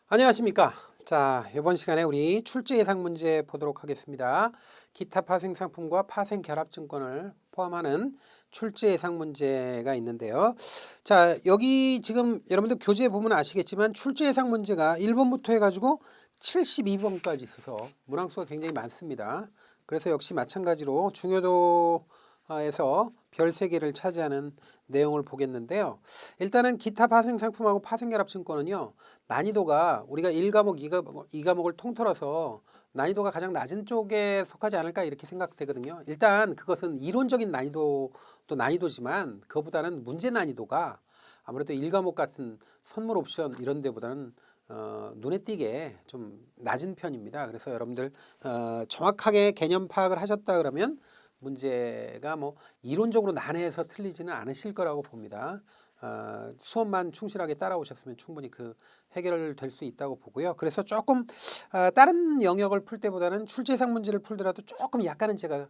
안녕하십니까. 자, 이번 시간에 우리 출제 예상 문제 보도록 하겠습니다. 기타 파생 상품과 파생 결합 증권을 포함하는 출제 예상 문제가 있는데요. 자, 여기 지금 여러분들 교재에 보면 아시겠지만 출제 예상 문제가 1번부터 해가지고 72번까지 있어서 문항수가 굉장히 많습니다. 그래서 역시 마찬가지로 중요도에서 별 3개를 차지하는 내용을 보겠는데요. 일단은 기타 파생 상품하고 파생 결합 증권은요. 난이도가 우리가 1과목, 2과목을 통틀어서 난이도가 가장 낮은 쪽에 속하지 않을까 이렇게 생각되거든요. 일단 그것은 이론적인 난이도도 난이도지만 그것보다는 문제 난이도가 아무래도 1과목 같은 선물 옵션 이런 데보다는 눈에 띄게 좀 낮은 편입니다. 그래서 여러분들 정확하게 개념 파악을 하셨다 그러면 문제가 뭐 이론적으로 난해해서 틀리지는 않으실 거라고 봅니다. 수업만 충실하게 따라오셨으면 충분히 그 해결될 수 있다고 보고요. 그래서 조금 다른 영역을 풀 때보다는 출제상 문제를 풀더라도 조금 약간은 제가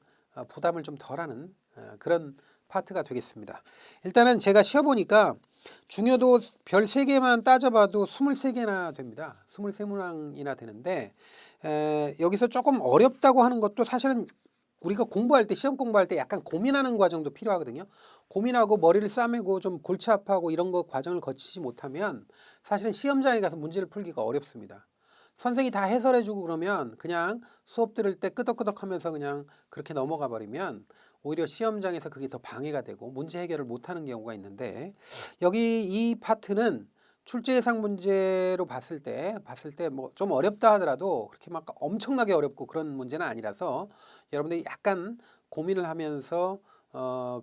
부담을 좀 덜하는 그런 파트가 되겠습니다. 일단은 제가 쉬어보니까 중요도 별 3개만 따져봐도 23개나 됩니다. 23문항이나 되는데 여기서 조금 어렵다고 하는 것도 사실은 우리가 공부할 때 시험 공부할 때 약간 고민하는 과정도 필요하거든요. 고민하고 머리를 싸매고 좀 골치 아파하고 이런 거 과정을 거치지 못하면 사실은 시험장에 가서 문제를 풀기가 어렵습니다. 선생이 다 해설해주고 그러면 그냥 수업 들을 때 끄덕끄덕하면서 그냥 그렇게 넘어가 버리면 오히려 시험장에서 그게 더 방해가 되고 문제 해결을 못하는 경우가 있는데 여기 이 파트는 출제 예상 문제로 봤을 때 뭐 좀 어렵다 하더라도 그렇게 막 엄청나게 어렵고 그런 문제는 아니라서 여러분들이 약간 고민을 하면서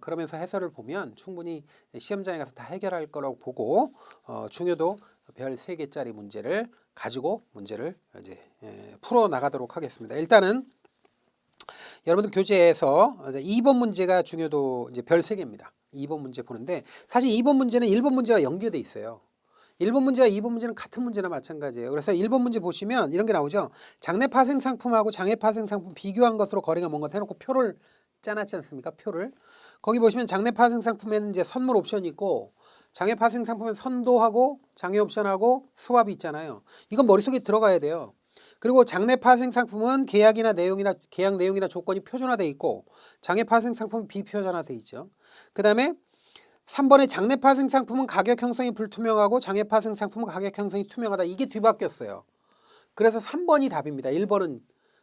그러면서 해설을 보면 충분히 시험장에 가서 다 해결할 거라고 보고 중요도 별 3개짜리 문제를 가지고 문제를 이제 풀어 나가도록 하겠습니다. 일단은 여러분들 교재에서 이제 2번 문제가 중요도 이제 별 3개입니다. 2번 문제 보는데 사실 2번 문제는 1번 문제와 연계돼 있어요. 1번 문제와 2번 문제는 같은 문제나 마찬가지예요. 그래서 1번 문제 보시면 이런 게 나오죠. 장내 파생 상품하고 장애 파생 상품 비교한 것으로 거래가 뭔가 해놓고 표를 짜놨지 않습니까? 표를. 거기 보시면 장내 파생 상품에는 이제 선물 옵션이 있고 장애 파생 상품은 선도하고 장애 옵션하고 스왑이 있잖아요. 이건 머릿속에 들어가야 돼요. 그리고 장내 파생 상품은 계약 내용이나 조건이 표준화돼 있고 장애 파생 상품은 비표준화돼 있죠. 그다음에 3번의 장내 파생 상품은 가격 형성이 불투명하고 장애 파생 상품은 가격 형성이 투명하다. 이게 뒤바뀌었어요. 그래서 3번이 답입니다. 1번은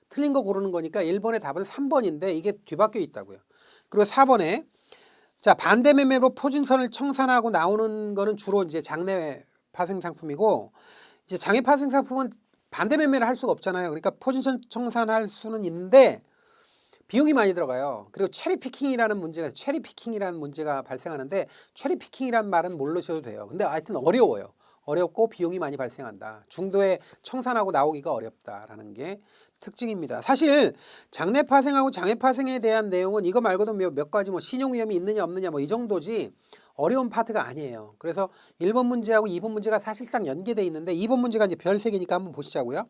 틀린 거 고르는 거니까 1번의 답은 3번인데 이게 뒤바뀌어 있다고요. 그리고 4번에 자, 반대 매매로 표준선을 청산하고 나오는 거는 주로 이제 장내 파생 상품이고 이제 장애 파생 상품은 반대 매매를 할 수가 없잖아요. 그러니까 표준선 청산할 수는 있는데 비용이 많이 들어가요. 그리고 체리피킹이라는 문제가 발생하는데 체리피킹이란 말은 모르셔도 돼요. 근데 하여튼 어려워요. 어렵고 비용이 많이 발생한다. 중도에 청산하고 나오기가 어렵다라는 게 특징입니다. 사실 장내 파생하고 장애 파생에 대한 내용은 이거 말고도 몇 가지 뭐 신용 위험이 있느냐 없느냐 뭐 이 정도지 어려운 파트가 아니에요. 그래서 1번 문제하고 2번 문제가 사실상 연계돼 있는데 2번 문제가 이제 별 3개니까 한번 보시자고요.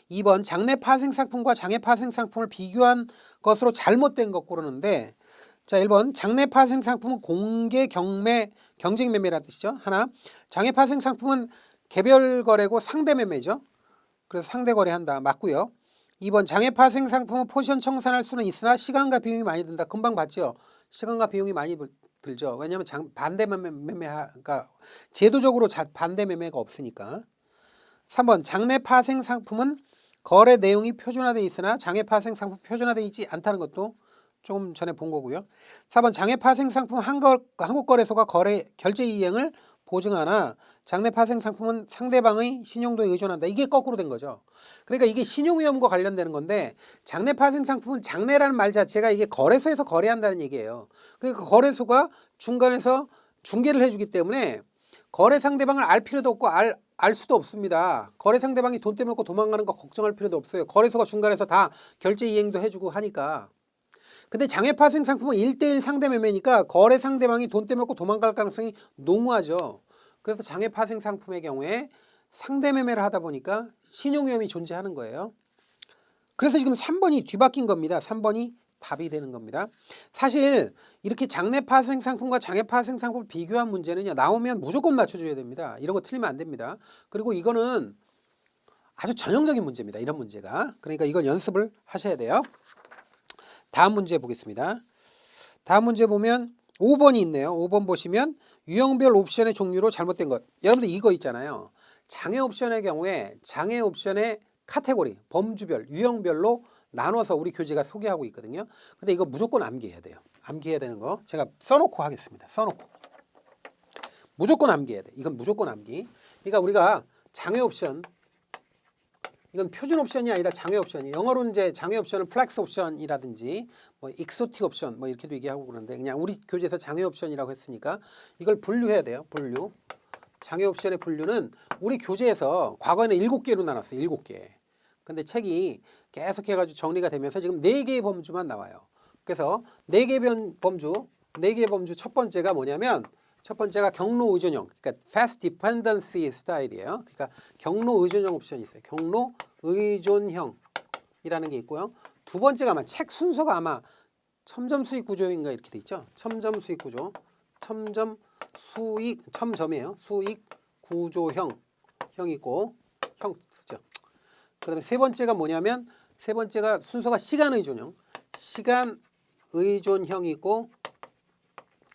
2번 장내 파생 상품과 장애 파생 상품을 비교한 것으로 잘못된 것 고르는데 자 1번 장내 파생 상품은 공개 경매 경쟁 매매라는 뜻이죠. 하나 장애 파생 상품은 개별 거래고 상대 매매죠. 그래서 상대 거래한다. 맞고요. 2번 장애 파생 상품은 포지션 청산할 수는 있으나 시간과 비용이 많이 든다. 금방 봤죠. 시간과 비용이 많이 들죠. 왜냐하면 반대 매매가 제도적으로 반대 매매가 없으니까. 3번 장내 파생 상품은 거래 내용이 표준화되어 있으나 장애 파생 상품 표준화되어 있지 않다는 것도 조금 전에 본 거고요. 4번 장애 파생 상품 한국거래소가 결제 이행을 보증하나 장내 파생 상품은 상대방의 신용도에 의존한다. 이게 거꾸로 된 거죠. 그러니까 이게 신용위험과 관련되는 건데 장내 파생 상품은 장내라는 말 자체가 이게 거래소에서 거래한다는 얘기예요. 그러니까 거래소가 중간에서 중개를 해주기 때문에 거래 상대방을 알 필요도 없고 알 수도 없습니다. 거래 상대방이 돈 떼먹고 도망가는 거 걱정할 필요도 없어요. 거래소가 중간에서 다 결제 이행도 해주고 하니까. 근데 장애 파생 상품은 1대1 상대 매매니까 거래 상대방이 돈 떼먹고 도망갈 가능성이 농후하죠. 그래서 장애 파생 상품의 경우에 상대 매매를 하다 보니까 신용 위험이 존재하는 거예요. 그래서 지금 3번이 뒤바뀐 겁니다. 3번이 답이 되는 겁니다. 사실 이렇게 장내파 생상품과 장애파 생상품을 비교한 문제는요, 나오면 무조건 맞춰줘야 됩니다. 이런 거 틀리면 안 됩니다. 그리고 이거는 아주 전형적인 문제입니다. 이런 문제가. 그러니까 이건 연습을 하셔야 돼요. 다음 문제 보겠습니다. 다음 문제 보면 5번이 있네요. 5번 보시면 유형별 옵션의 종류로 잘못된 것. 여러분들 이거 있잖아요. 장애 옵션의 경우에 장애 옵션의 카테고리, 범주별, 유형별로 나눠서 우리 교재가 소개하고 있거든요. 근데 이거 무조건 암기해야 돼요. 암기해야 되는 거 제가 써놓고 하겠습니다. 써놓고. 무조건 암기해야 돼. 이건 무조건 암기. 그러니까 우리가 장애 옵션, 이건 표준 옵션이 아니라 장애 옵션이, 영어로는 이제 장애 옵션은 플렉스 옵션이라든지 뭐 익소틱 옵션 뭐 이렇게도 얘기하고 그러는데, 그냥 우리 교재에서 장애 옵션이라고 했으니까 이걸 분류해야 돼요. 분류. 장애 옵션의 분류는 우리 교재에서 과거에는 7개로 나눴어요. 7개. 근데 책이 계속 해가지고 정리가 되면서 지금 4개의 범주만 나와요. 그래서 4개 범주, 4개의 범주 첫 번째가 뭐냐면, 첫 번째가 경로 의존형, 그러니까 fast dependency 스타일이에요. 그러니까 경로 의존형 옵션이 있어요. 경로 의존형이라는 게 있고요. 두 번째가 아마 책 순서가 아마 첨점 수익 구조인가 이렇게 돼 있죠. 첨점 수익 구조, 첨점 수익, 첨점이에요. 수익 구조형, 형 있고 형 쓰죠. 그다음에 세 번째가 뭐냐면, 세 번째가 순서가 시간 의존형, 시간 의존형이 있고,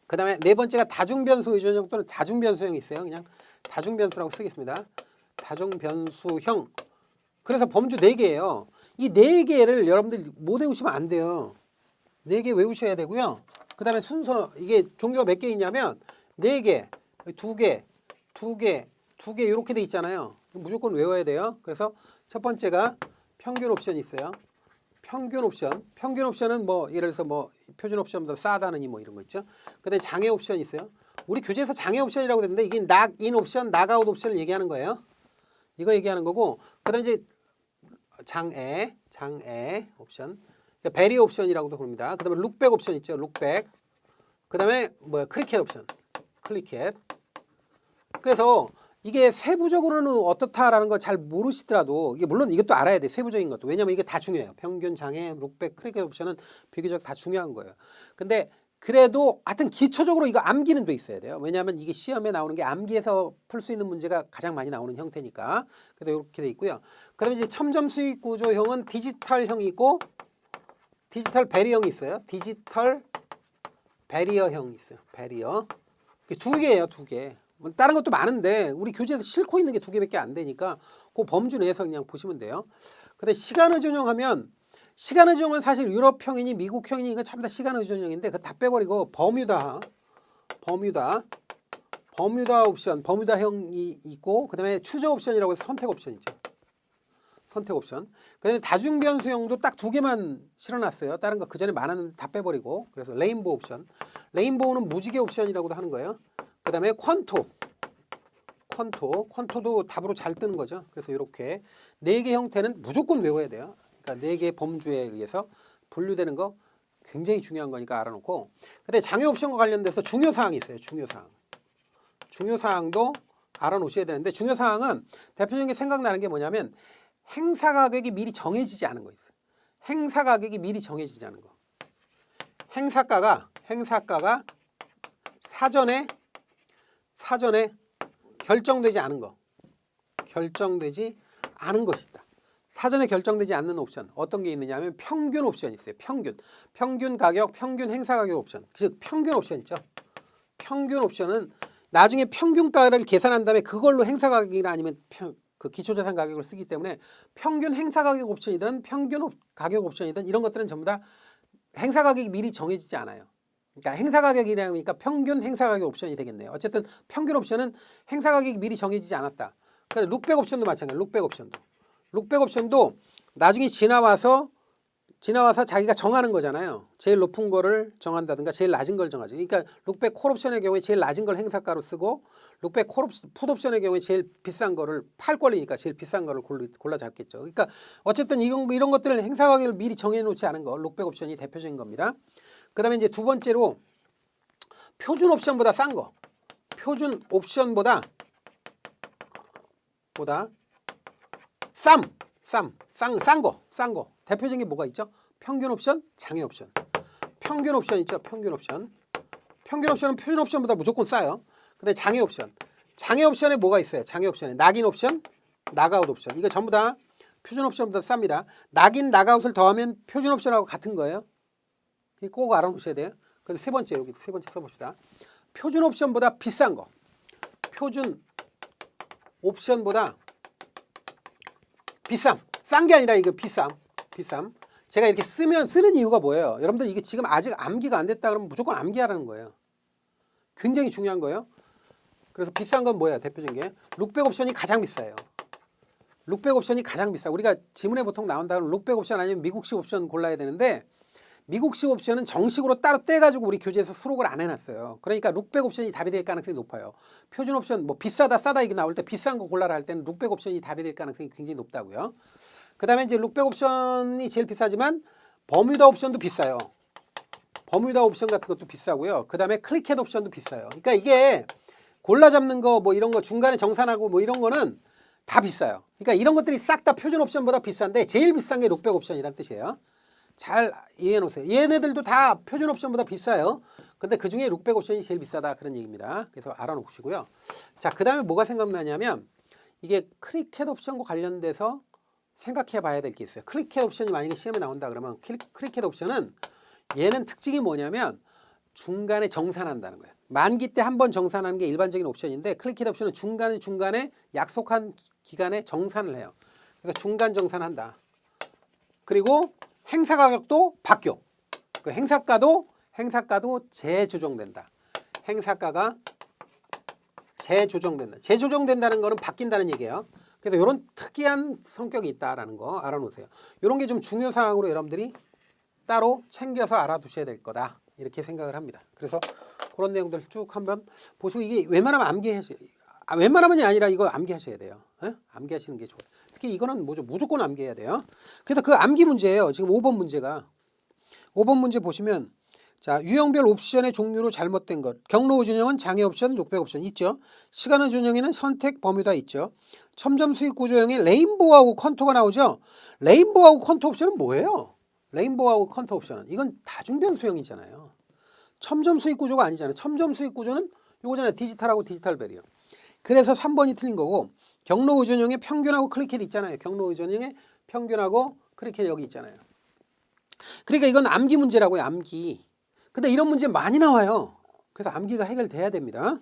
그 다음에 네 번째가 다중변수 의존형 또는 다중변수형이 있어요. 그냥 다중변수라고 쓰겠습니다. 다중변수형. 그래서 범주 4개예요. 이 4개를 여러분들 못 외우시면 안 돼요. 4개 외우셔야 되고요. 그 다음에 순서, 이게 종류가 몇 개 있냐면 4개, 2개, 2개, 2개 이렇게 돼 있잖아요. 무조건 외워야 돼요. 그래서 첫 번째가 평균 옵션이 있어요. 평균 옵션. 평균 옵션은 뭐 예를 들어서 뭐 표준 옵션보다 싸다느니 뭐 이런 거 있죠. 그다음에 장애 옵션이 있어요. 우리 교재에서 장애 옵션이라고 되는데 이게 낙인 옵션, 낙아웃 옵션을 얘기하는 거예요. 이거 얘기하는 거고, 그다음에 이제 장애 옵션. 그러니까 베리어 옵션이라고도 부릅니다. 그다음에 룩백 옵션 있죠. 룩백. 그다음에 뭐야? 크리켓 옵션. 클리켓. 그래서 이게 세부적으로는 어떻다라는 거 잘 모르시더라도, 이게 물론 이것도 알아야 돼. 세부적인 것도. 왜냐면 이게 다 중요해요. 평균, 장애, 룩백, 크리켓 옵션은 비교적 다 중요한 거예요. 근데 그래도 하여튼 기초적으로 이거 암기는 돼 있어야 돼요. 왜냐하면 이게 시험에 나오는 게 암기해서 풀 수 있는 문제가 가장 많이 나오는 형태니까. 그래서 이렇게 돼 있고요. 그다음에 이제 첨점 수익 구조형은 디지털형이 있고 디지털 베리어형이 있어요. 디지털 베리어형이 있어요. 베리어. 2개예요, 2개. 다른 것도 많은데 우리 교재에서 싣고 있는 게 2개밖에 안 되니까 그 범주 내에서 그냥 보시면 돼요. 근데 시간 의존형하면, 시간 의존형은 사실 유럽형이니 미국형이니 이거 전부 다 시간 의존형인데 그거 다 빼버리고 버뮤다 옵션, 버뮤다형이 있고, 그다음에 추저 옵션이라고 해서 선택 옵션 있죠. 선택 옵션. 그다음에 다중변수형도 딱 2개만 실어놨어요. 다른 거 그전에 많았는데 다 빼버리고. 그래서 레인보우 옵션. 레인보우는 무지개 옵션이라고도 하는 거예요. 그 다음에 퀀토도 답으로 잘 뜨는 거죠. 그래서 이렇게 4개 형태는 무조건 외워야 돼요. 그러니까 4개 범주에 의해서 분류되는 거 굉장히 중요한 거니까 알아놓고, 근데 장애 옵션과 관련돼서 중요사항이 있어요. 중요사항도 알아놓으셔야 되는데, 중요사항은 대표적인 생각나는 게 뭐냐면 행사 가격이 미리 정해지지 않은 거 있어요. 행사 가격이 미리 정해지지 않은 거. 행사가가 사전에 결정되지 않은 거. 결정되지 않은 것이 있다. 사전에 결정되지 않는 옵션. 어떤 게 있느냐 하면 평균 옵션이 있어요. 평균 가격, 평균 행사 가격 옵션. 즉 평균 옵션 있죠. 평균 옵션은 나중에 평균가를 계산한 다음에 그걸로 행사 가격이나 아니면 그 기초자산 가격을 쓰기 때문에 평균 행사 가격 옵션이든 평균 가격 옵션이든 이런 것들은 전부 다 행사 가격이 미리 정해지지 않아요. 그러니까 행사 가격이라니까 평균 행사 가격 옵션이 되겠네요. 어쨌든 평균 옵션은 행사 가격이 미리 정해지지 않았다. 그래서 룩백 옵션도 마찬가지예요. 룩백 옵션도 나중에 지나와서 자기가 정하는 거잖아요. 제일 높은 거를 정한다든가 제일 낮은 걸 정하죠. 그러니까 룩백 콜 옵션의 경우에 제일 낮은 걸 행사가로 쓰고, 룩백 풋 옵션의 경우에 제일 비싼 거를, 팔 권리니까 제일 비싼 거를 골라 잡겠죠. 그러니까 어쨌든 이런 것들을 행사 가격을 미리 정해 놓지 않은 거, 룩백 옵션이 대표적인 겁니다. 그다음에 이제 두 번째로 표준 옵션보다 싼 거. 표준 옵션보다 싼 거. 대표적인 게 뭐가 있죠? 평균 옵션, 장애 옵션. 평균 옵션 있죠? 평균 옵션. 평균 옵션은 표준 옵션보다 무조건 싸요. 근데 장애 옵션. 장애 옵션에 뭐가 있어요? 장애 옵션에 낙인 옵션, 낙아웃 옵션. 이거 전부 다 표준 옵션보다 쌉니다. 낙인, 낙아웃을 더하면 표준 옵션하고 같은 거예요. 꼭 알아놓으셔야 돼요. 근데 세 번째, 여기 세 번째 써봅시다. 표준 옵션보다 비싼 거. 표준 옵션보다 비쌈. 싼 게 아니라 이거 비쌈. 비쌈. 제가 이렇게 쓰는 이유가 뭐예요? 여러분들 이게 지금 아직 암기가 안 됐다 그러면 무조건 암기하라는 거예요. 굉장히 중요한 거예요. 그래서 비싼 건 뭐예요? 대표적인 게 룩백 옵션이 가장 비싸요. 룩백 옵션이 가장 비싸. 우리가 지문에 보통 나온다 그러면 룩백 옵션 아니면 미국식 옵션 골라야 되는데 미국식 옵션은 정식으로 따로 떼가지고 우리 교재에서 수록을 안 해놨어요. 그러니까 룩백 옵션이 답이 될 가능성이 높아요. 표준 옵션 뭐 비싸다 싸다 이게 나올 때 비싼 거 골라라 할 때는 룩백 옵션이 답이 될 가능성이 굉장히 높다고요. 그 다음에 이제 룩백 옵션이 제일 비싸지만 버뮤다 옵션도 비싸요. 버뮤다 옵션 같은 것도 비싸고요. 그 다음에 클릭헥 옵션도 비싸요. 그러니까 이게 골라 잡는 거 뭐 이런 거 중간에 정산하고 뭐 이런 거는 다 비싸요. 그러니까 이런 것들이 싹 다 표준 옵션보다 비싼데 제일 비싼 게 룩백 옵션이란 뜻이에요. 잘 이해해 놓으세요. 얘네들도 다 표준 옵션보다 비싸요. 근데 그중에 룩백 옵션이 제일 비싸다 그런 얘기입니다. 그래서 알아놓으시고요. 자, 그 다음에 뭐가 생각나냐면 이게 클릭헥 옵션과 관련돼서 생각해 봐야 될 게 있어요. 클릭헥 옵션이 만약에 시험에 나온다 그러면 클릭헥 옵션은 얘는 특징이 뭐냐면 중간에 정산한다는 거예요. 만기 때 한 번 정산하는 게 일반적인 옵션인데 클릭헥 옵션은 중간에 약속한 기간에 정산을 해요. 그러니까 중간 정산한다. 그리고 행사 가격도 바뀌어. 그 행사가도 재조정된다. 행사가가 재조정된다. 재조정된다는 거는 바뀐다는 얘기예요. 그래서 이런 특이한 성격이 있다라는 거 알아놓으세요. 이런 게 좀 중요 사항으로 여러분들이 따로 챙겨서 알아두셔야 될 거다. 이렇게 생각을 합니다. 그래서 그런 내용들 쭉 한번 보시고 이게 웬만하면 웬만하면이 아니라 이거 암기하셔야 돼요. 에? 암기하시는 게 좋아요. 특히 이거는 뭐죠? 무조건 암기해야 돼요. 그래서 그 암기 문제예요. 지금 5번 문제가. 5번 문제 보시면 자, 유형별 옵션의 종류로 잘못된 것. 경로 준영은 장애 옵션, 룩백 옵션 있죠. 시간의 준영에는 선택 버뮤다 있죠. 첨점 수익 구조형에 레인보우하고 컨토가 나오죠. 레인보우하고 컨토 옵션은 뭐예요? 레인보우하고 컨토 옵션은 이건 다중변 수형이잖아요. 첨점 수익 구조가 아니잖아요. 첨점 수익 구조는 요거잖아요. 디지털하고 디지털 벨이요. 그래서 3번이 틀린 거고 경로 의존형의 평균하고 클릭헥 있잖아요. 경로 의존형의 평균하고 클릭헥 여기 있잖아요. 그러니까 이건 암기 문제라고요. 암기. 근데 이런 문제 많이 나와요. 그래서 암기가 해결돼야 됩니다.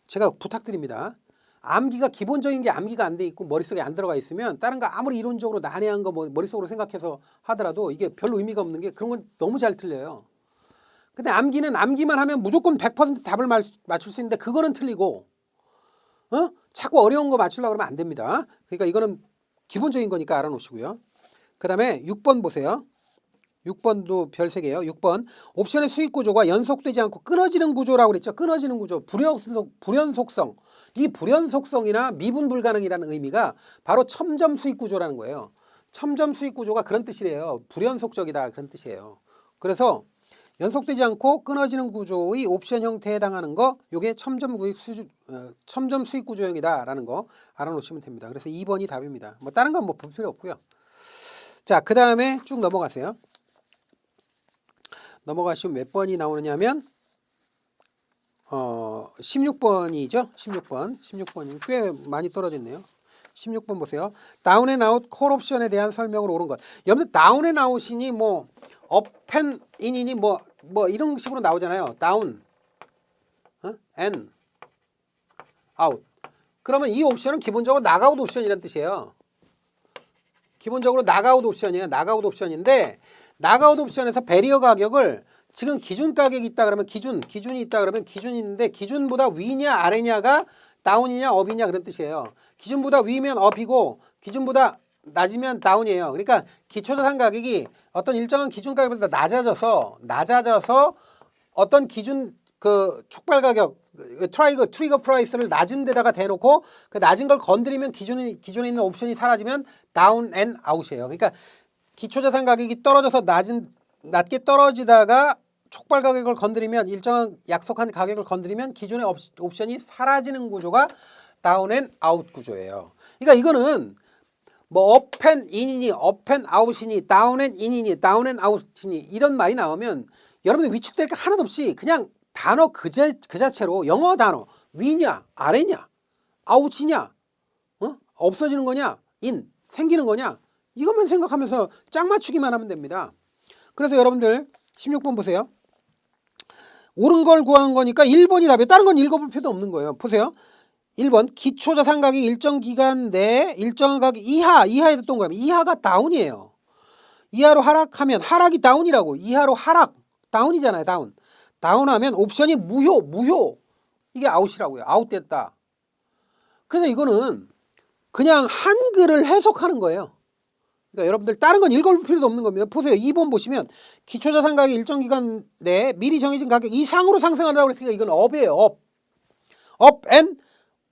제가 부탁드립니다. 암기가 기본적인 게 암기가 안 돼 있고 머릿속에 안 들어가 있으면 다른 거 아무리 이론적으로 난해한 거 뭐 머릿속으로 생각해서 하더라도 이게 별로 의미가 없는 게 그런 건 너무 잘 틀려요. 근데 암기는 암기만 하면 무조건 100% 답을 맞출 수 있는데 그거는 틀리고 자꾸 어려운 거 맞추려고 그러면 안 됩니다. 그러니까 이거는 기본적인 거니까 알아놓으시고요. 그 다음에 6번 보세요. 6번도 별 3개예요. 6번 옵션의 수익 구조가 연속되지 않고 끊어지는 구조라고 그랬죠. 끊어지는 구조, 불연속성. 이 불연속성이나 미분 불가능이라는 의미가 바로 첨점 수익 구조라는 거예요. 첨점 수익 구조가 그런 뜻이래요. 불연속적이다 그런 뜻이에요. 그래서 연속되지 않고 끊어지는 구조의 옵션 형태에 해당하는 거 요게 첨점 수익 구조형이다라는 거 알아놓으시면 됩니다. 그래서 2번이 답입니다. 뭐 다른 건 뭐 볼 필요 없고요. 자, 그 다음에 쭉 넘어가세요. 넘어가시면 몇 번이 나오느냐면 16번이죠. 16번이 꽤 많이 떨어졌네요. 16번 보세요. 다운 앤 아웃 콜 옵션에 대한 설명으로 옳은 것. 여러분들 다운 앤 아웃이니 뭐 업앤 인이니 뭐 이런 식으로 나오잖아요. 다운 앤 아웃. 그러면 이 옵션은 기본적으로 나가웃 옵션이라는 뜻이에요. 기본적으로 나가웃 옵션이에요. 나가웃 옵션인데 나가웃 옵션에서 배리어 가격을 지금 기준 가격이 있다 그러면 기준이 있다 그러면 기준이 있는데 기준보다 위냐 아래냐가 다운이냐 업이냐 그런 뜻이에요. 기준보다 위면 업이고 기준보다 낮으면 다운이에요. 그러니까 기초자산 가격이 어떤 일정한 기준 가격보다 낮아져서 어떤 기준 그 촉발 가격 트리거 프라이스를 낮은 데다가 대놓고 그 낮은 걸 건드리면 기존에 있는 옵션이 사라지면 다운 앤 아웃이에요. 그러니까 기초자산 가격이 떨어져서 낮게 떨어지다가 촉발 가격을 건드리면 일정한 약속한 가격을 건드리면 기존의 옵션이 사라지는 구조가 다운 앤 아웃 구조예요. 그러니까 이거는 뭐 업앤 인이니 업앤 아웃이니 다운앤 인이니 다운앤 아웃이니 이런 말이 나오면 여러분들 위축될 게 하나도 없이 그냥 단어 그 자체로 영어 단어 위냐 아래냐 아웃이냐 없어지는 거냐 인 생기는 거냐 이것만 생각하면서 짝 맞추기만 하면 됩니다. 그래서 여러분들 16번 보세요. 옳은 걸 구하는 거니까 1번이 답이에요. 다른 건 읽어볼 필요도 없는 거예요. 보세요. 1번 기초자산가격이 일정 기간 내에 일정 가격 이하에 동그라미 이하가 다운이에요. 이하로 하락하면 하락이 다운이라고 이하로 하락 다운이잖아요. 다운하면 옵션이 무효 이게 아웃이라고요. 아웃됐다. 그래서 이거는 그냥 한글을 해석하는 거예요. 그러니까 여러분들 다른 건 읽어볼 필요도 없는 겁니다. 보세요. 2번 보시면 기초자산 가격이 일정 기간 내에 미리 정해진 가격 이상으로 상승한다고 그랬으니까 이건 업이에요. 업 앤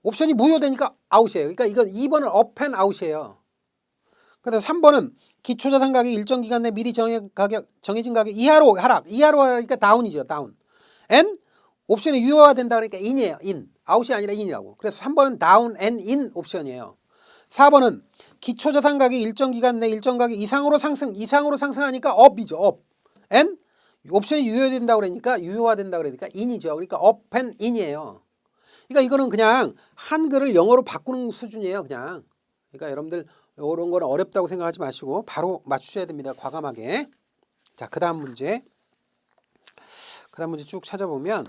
옵션이 무효되니까 아웃이에요. 그러니까 이건 2번은 업 앤 아웃이에요. 그래서 3번은 기초자산 가격이 일정 기간 내 미리 정해진 가격 이하로 하락 이하로 하니까 다운이죠. 다운 앤 옵션이 유효화된다 그러니까 인이에요. 인 아웃이 아니라 인이라고. 그래서 3번은 다운 앤 인 옵션이에요. 4번은 기초자산 가격이 일정 기간 내 일정 가격 이상으로 상승하니까 업이죠. 업. 앤 옵션이 유효화된다 그러니까 인이죠. 그러니까 업 앤 인이에요. 그러니까 이거는 그냥 한글을 영어로 바꾸는 수준이에요. 그냥. 그러니까 여러분들 이런 거는 어렵다고 생각하지 마시고 바로 맞추셔야 됩니다. 과감하게. 자, 그다음 문제 쭉 찾아보면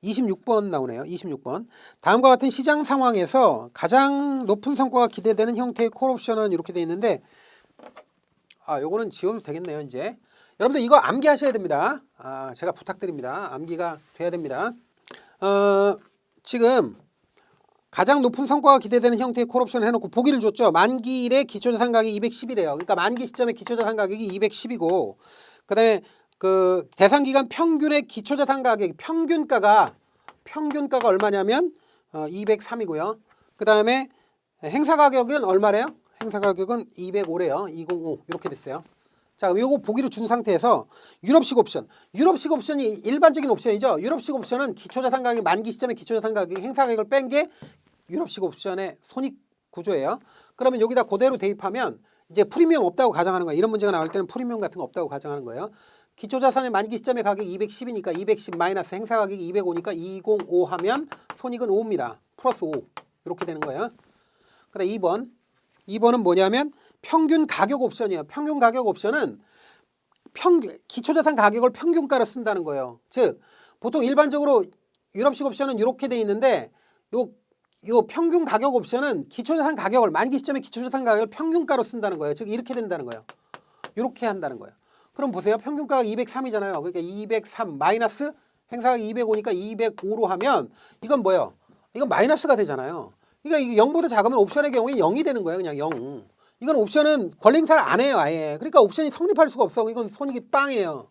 26번 나오네요. 26번. 다음과 같은 시장 상황에서 가장 높은 성과가 기대되는 형태의 콜옵션은 이렇게 되어 있는데 요거는 지워도 되겠네요. 이제 여러분들 이거 암기하셔야 됩니다. 제가 부탁드립니다. 암기가 돼야 됩니다. 지금 가장 높은 성과가 기대되는 형태의 콜옵션을 해놓고 보기를 줬죠. 만기일의 기초자산 가격이 210이래요. 그러니까 만기 시점의 기초자산 가격이 210이고 그 다음에 그 대상기간 평균의 기초자산 가격 평균가가 얼마냐면 203이고요. 그 다음에 행사가격은 얼마래요? 행사가격은 205래요. 205 이렇게 됐어요. 자, 이거 보기로 준 상태에서 유럽식 옵션이 일반적인 옵션이죠. 유럽식 옵션은 기초자산 가격 만기 시점의 기초자산 가격 행사가격을 뺀 게 유럽식 옵션의 손익 구조예요. 그러면 여기다 그대로 대입하면 이제 프리미엄 없다고 가정하는 거예요. 이런 문제가 나올 때는 프리미엄 같은 거 없다고 가정하는 거예요. 기초자산의 만기 시점의 가격이 210이니까 210 마이너스 행사가격이 205니까 205 하면 손익은 5입니다. 플러스 5 이렇게 되는 거예요. 그다음 2번은 뭐냐면 평균 가격 옵션이에요. 평균 가격 옵션은 기초자산 가격을 평균가로 쓴다는 거예요. 즉 보통 일반적으로 유럽식 옵션은 이렇게 돼 있는데 요 평균 가격 옵션은 기초자산 가격을 만기 시점의 기초자산 가격을 평균가로 쓴다는 거예요. 즉 이렇게 된다는 거예요. 이렇게 한다는 거예요. 그럼 보세요. 평균가가 203이잖아요. 그러니까 203 마이너스 행사가격이 205니까 205로 하면 이건 뭐예요? 이건 마이너스가 되잖아요. 그러니까 이게 0보다 작으면 옵션의 경우에 0이 되는 거예요. 그냥 0. 이건 옵션은 권리 행사를 안 해요. 아예. 그러니까 옵션이 성립할 수가 없어. 이건 손익이 빵이에요.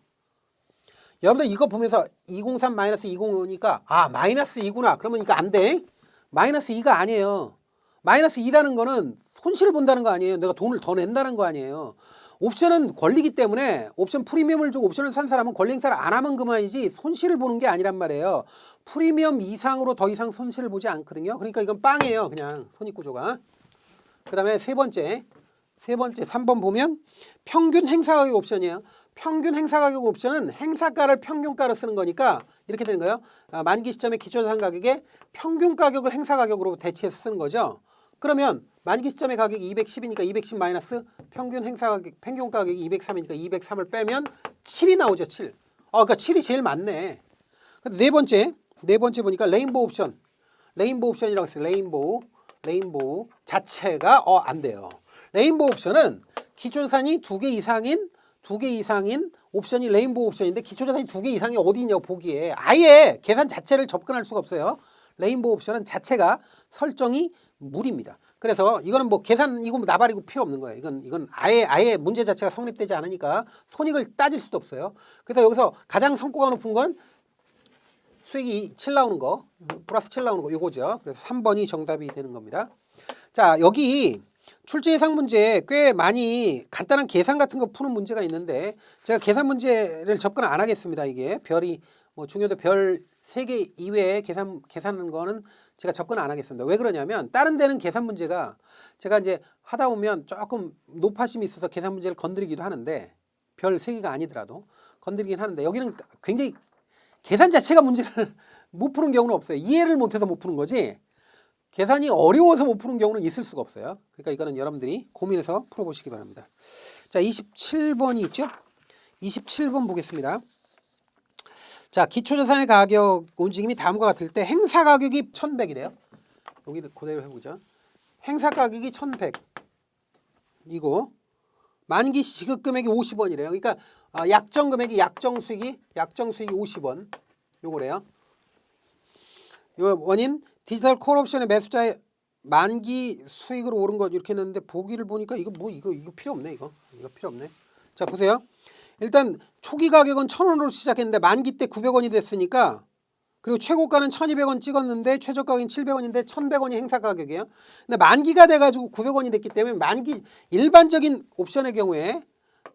여러분들 이거 보면서 203 마이너스 205니까 마이너스 2구나. 그러면 이거 안 돼. 마이너스 2가 아니에요. 마이너스 2라는 거는 손실을 본다는 거 아니에요. 내가 돈을 더 낸다는 거 아니에요. 옵션은 권리기 때문에 옵션 프리미엄을 주고 옵션을 산 사람은 권리 행사를 안 하면 그만이지 손실을 보는 게 아니란 말이에요. 프리미엄 이상으로 더 이상 손실을 보지 않거든요. 그러니까 이건 빵이에요. 그냥 손익구조가. 그 다음에 세 번째 3번 보면 평균 행사가격 옵션이에요. 평균 행사가격 옵션은 행사가를 평균가로 쓰는 거니까 이렇게 되는 거예요. 만기 시점의 기초자산 가격에 평균 가격을 행사가격으로 대체해서 쓰는 거죠. 그러면 만기 시점의 가격이 210이니까 210 마이너스 평균 행사가격 평균 가격이 203이니까 203을 빼면 7이 나오죠. 7. 그러니까 7이 제일 많네. 근데 네 번째 보니까 레인보우 옵션이라고 했어요. 레인보우 자체가 안 돼요. 레인보우 옵션은 기초자산이 2개 이상인 옵션이 레인보우 옵션인데 기초자산이 2개 이상이 어디 있냐고 보기에 아예 계산 자체를 접근할 수가 없어요. 레인보우 옵션은 자체가 설정이 무리입니다. 그래서 이거는 뭐 계산 이거 나발이고 필요 없는 거예요. 이건 아예 문제 자체가 성립되지 않으니까 손익을 따질 수도 없어요. 그래서 여기서 가장 성과가 높은 건 수익이 7 나오는 거, 플러스 7 나오는 거 요거죠. 그래서 3번이 정답이 되는 겁니다. 자, 여기 출제 예상 문제 꽤 많이 간단한 계산 같은 거 푸는 문제가 있는데 제가 계산 문제를 접근 안 하겠습니다. 이게 별이 뭐 중요도 별 세 개 이외에 계산하는 거는 제가 접근 안 하겠습니다. 왜 그러냐면 다른 데는 계산 문제가 제가 이제 하다 보면 조금 노파심이 있어서 계산 문제를 건드리기도 하는데 별 3개가 아니더라도 건드리긴 하는데 여기는 굉장히 계산 자체가 문제를 못 푸는 경우는 없어요. 이해를 못해서 못 푸는 거지 계산이 어려워서 못 푸는 경우는 있을 수가 없어요. 그러니까 이거는 여러분들이 고민해서 풀어보시기 바랍니다. 자, 27번이 있죠? 27번 보겠습니다. 자, 기초자산의 가격 움직임이 다음과 같을 때 행사 가격이 1,100이래요. 여기도 그대로 해보죠. 행사 가격이 1,100 이고 만기 지급 금액이 50원이래요. 그러니까 약정 금액이 약정 수익이 50원 요거래요. 요 원인 디지털 콜옵션의 매수자의 만기 수익으로 오른 것 이렇게 했는데 보기를 보니까 이거 필요 없네. 이거 필요 없네. 자, 보세요. 일단 초기 가격은 1,000원으로 시작했는데 만기 때 900원이 됐으니까 그리고 최고가는 1,200원 찍었는데 최저가격은 700원인데 1,100원이 행사 가격이에요. 근데 만기가 돼가지고 900원이 됐기 때문에 만기 일반적인 옵션의 경우에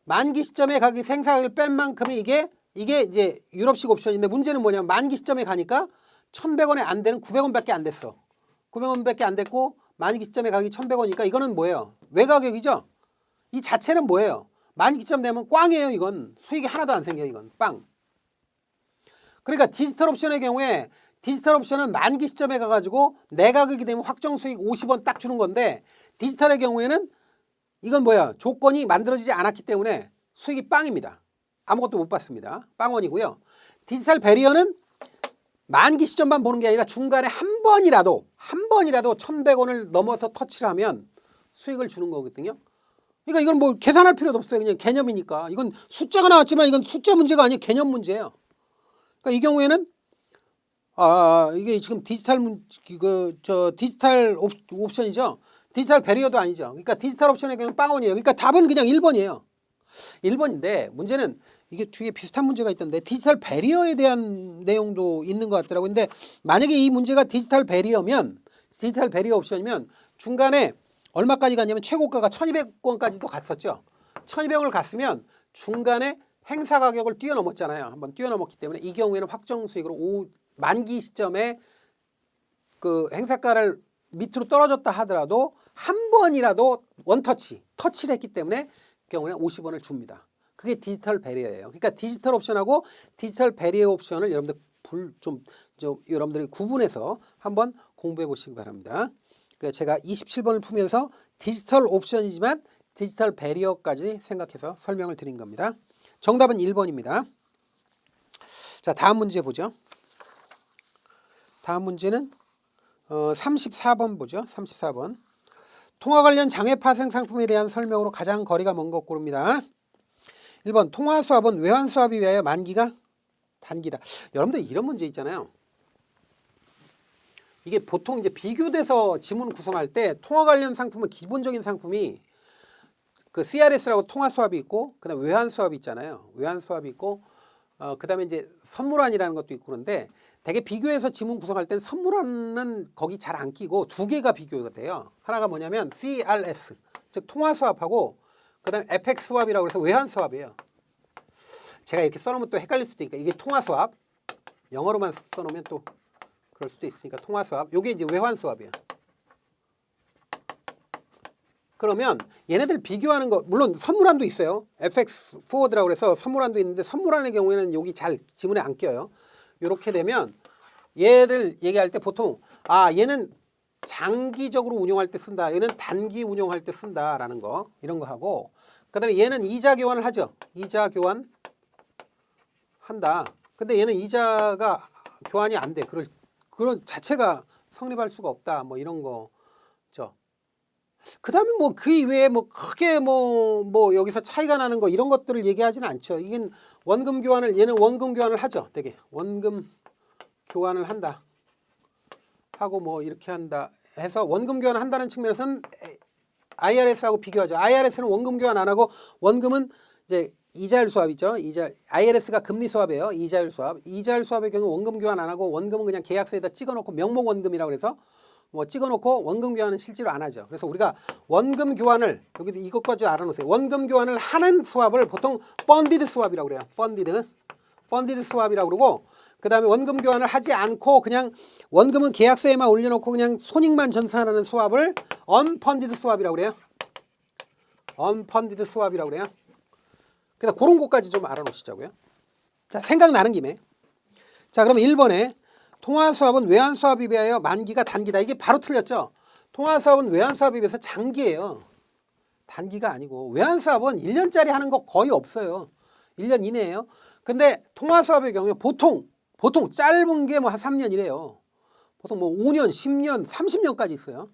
만기 시점에 가격이 행사 가격을 뺀 만큼이 이게 이제 유럽식 옵션인데 문제는 뭐냐면 만기 시점에 가니까 1,100원에 안 되는 900원밖에 안 됐어. 900원밖에 안 됐고 만기 시점에 가격이 1,100원이니까 이거는 뭐예요? 외가격이죠? 이 자체는 뭐예요? 만기 시점 되면 꽝이에요. 이건 수익이 하나도 안 생겨요. 이건 빵. 그러니까 디지털 옵션의 경우에 디지털 옵션은 만기 시점에 가가지고 내 가격이 되면 확정 수익 50원 딱 주는 건데 디지털의 경우에는 이건 뭐야? 조건이 만들어지지 않았기 때문에 수익이 빵입니다. 아무것도 못 받습니다. 빵원이고요. 디지털 배리어는 만기 시점만 보는 게 아니라 중간에 한 번이라도 1,100원을 넘어서 터치를 하면 수익을 주는 거거든요. 그러니까 이건 뭐 계산할 필요도 없어요. 그냥 개념이니까. 이건 숫자가 나왔지만 이건 숫자 문제가 아니에요. 개념 문제예요. 그러니까 이 경우에는 이게 지금 디지털 디지털 옵션이죠. 디지털 배리어도 아니죠. 그러니까 디지털 옵션의 경우는 빵원이에요. 그러니까 답은 그냥 1번이에요. 1번인데 문제는 이게 뒤에 비슷한 문제가 있던데 디지털 배리어에 대한 내용도 있는 것 같더라고요. 근데 만약에 이 문제가 디지털 배리어 옵션이면 중간에 얼마까지 갔냐면 최고가가 1,200원까지도 갔었죠. 1,200원을 갔으면 중간에 행사 가격을 뛰어넘었잖아요. 한번 뛰어넘었기 때문에 이 경우에는 확정 수익으로 만기 시점에 그 행사가를 밑으로 떨어졌다 하더라도 한 번이라도 터치를 했기 때문에 그 경우에는 50원을 줍니다. 그게 디지털 배리어예요. 그러니까 디지털 옵션하고 디지털 배리어 옵션을 여러분들 여러분들이 구분해서 한번 공부해 보시기 바랍니다. 그러니까 제가 27번을 풀면서 디지털 옵션이지만 디지털 배리어까지 생각해서 설명을 드린 겁니다. 정답은 1번입니다. 자, 다음 문제 보죠. 다음 문제는 34번 보죠. 34번. 통화 관련 장외 파생 상품에 대한 설명으로 가장 거리가 먼 것 고릅니다. 1번 통화 수합은 외환 수합에 비하여 만기가 단기다. 여러분들 이런 문제 있잖아요. 이게 보통 이제 비교돼서 지문 구성할 때 통화 관련 상품은 기본적인 상품이 그 CRS라고 통화 수합이 있고 그다음에 외환 수합이 있잖아요. 외환 수합이 있고 그다음에 이제 선물환이라는 것도 있고 그런데 되게 비교해서 지문 구성할 땐 선물환은 거기 잘 안 끼고 두 개가 비교가 돼요. 하나가 뭐냐면 CRS 즉 통화 수합하고 그다음에 FX 수합이라고 해서 외환 수합이에요. 제가 이렇게 써놓으면 또 헷갈릴 수도 있으니까 이게 통화 수합 영어로만 써놓으면 또 그럴 수도 있으니까 통화 수합 요게 이제 외환 수합이에요. 그러면 얘네들 비교하는 거 물론 선물환도 있어요. FX 포워드라고 해서 선물환도 있는데 선물환의 경우에는 여기 잘 지문에 안 껴요. 이렇게 되면 얘를 얘기할 때 보통 얘는 장기적으로 운용할 때 쓴다. 얘는 단기 운용할 때 쓴다라는 거 이런 거 하고 그다음에 얘는 이자 교환을 하죠. 이자 교환 한다. 근데 얘는 이자가 교환이 안 돼. 그런 자체가 성립할 수가 없다. 뭐 이런 거죠. 그다음에 뭐 그 이외에 뭐 크게 뭐 여기서 차이가 나는 거 이런 것들을 얘기하지는 않죠. 이게 원금 교환을 얘는 원금 교환을 하죠. 되게 원금 교환을 한다. 하고 뭐 이렇게 한다 해서 원금 교환을 한다는 측면에서는 IRS하고 비교하죠. IRS는 원금 교환 안 하고 원금은 이제 이자율 수합이죠. IRS가 금리 수합이에요. 이자율 수합. 이자율 수합의 경우 원금 교환 안 하고 원금은 그냥 계약서에다 찍어놓고 명목 원금이라고 해서 뭐 찍어놓고 원금 교환은 실제로 안 하죠. 그래서 우리가 원금 교환을 여기도 이것까지 알아놓으세요. 원금 교환을 하는 수합을 보통 펀디드 수합이라고 그래요. 펀디드 수합이라고 그러고 그 다음에 원금 교환을 하지 않고 그냥 원금은 계약서에만 올려놓고 그냥 손익만 전산하는 수합을 언펀디드 수합이라고 그래요. 언펀디드 수합이라고 그래요. 그래서 그런 것까지 좀 알아놓으시자고요. 자, 생각나는 김에. 자, 그러면 1번에 통화수합은 외환수합에 비하여 만기가 단기다. 이게 바로 틀렸죠. 통화수합은 외환수합에 비해서 장기예요. 단기가 아니고 외환수합은 1년짜리 하는 거 거의 없어요. 1년 이내예요. 근데 통화수합의 경우에 보통 짧은 게 뭐 한 3년이래요. 보통 뭐 5년, 10년, 30년까지 있어요.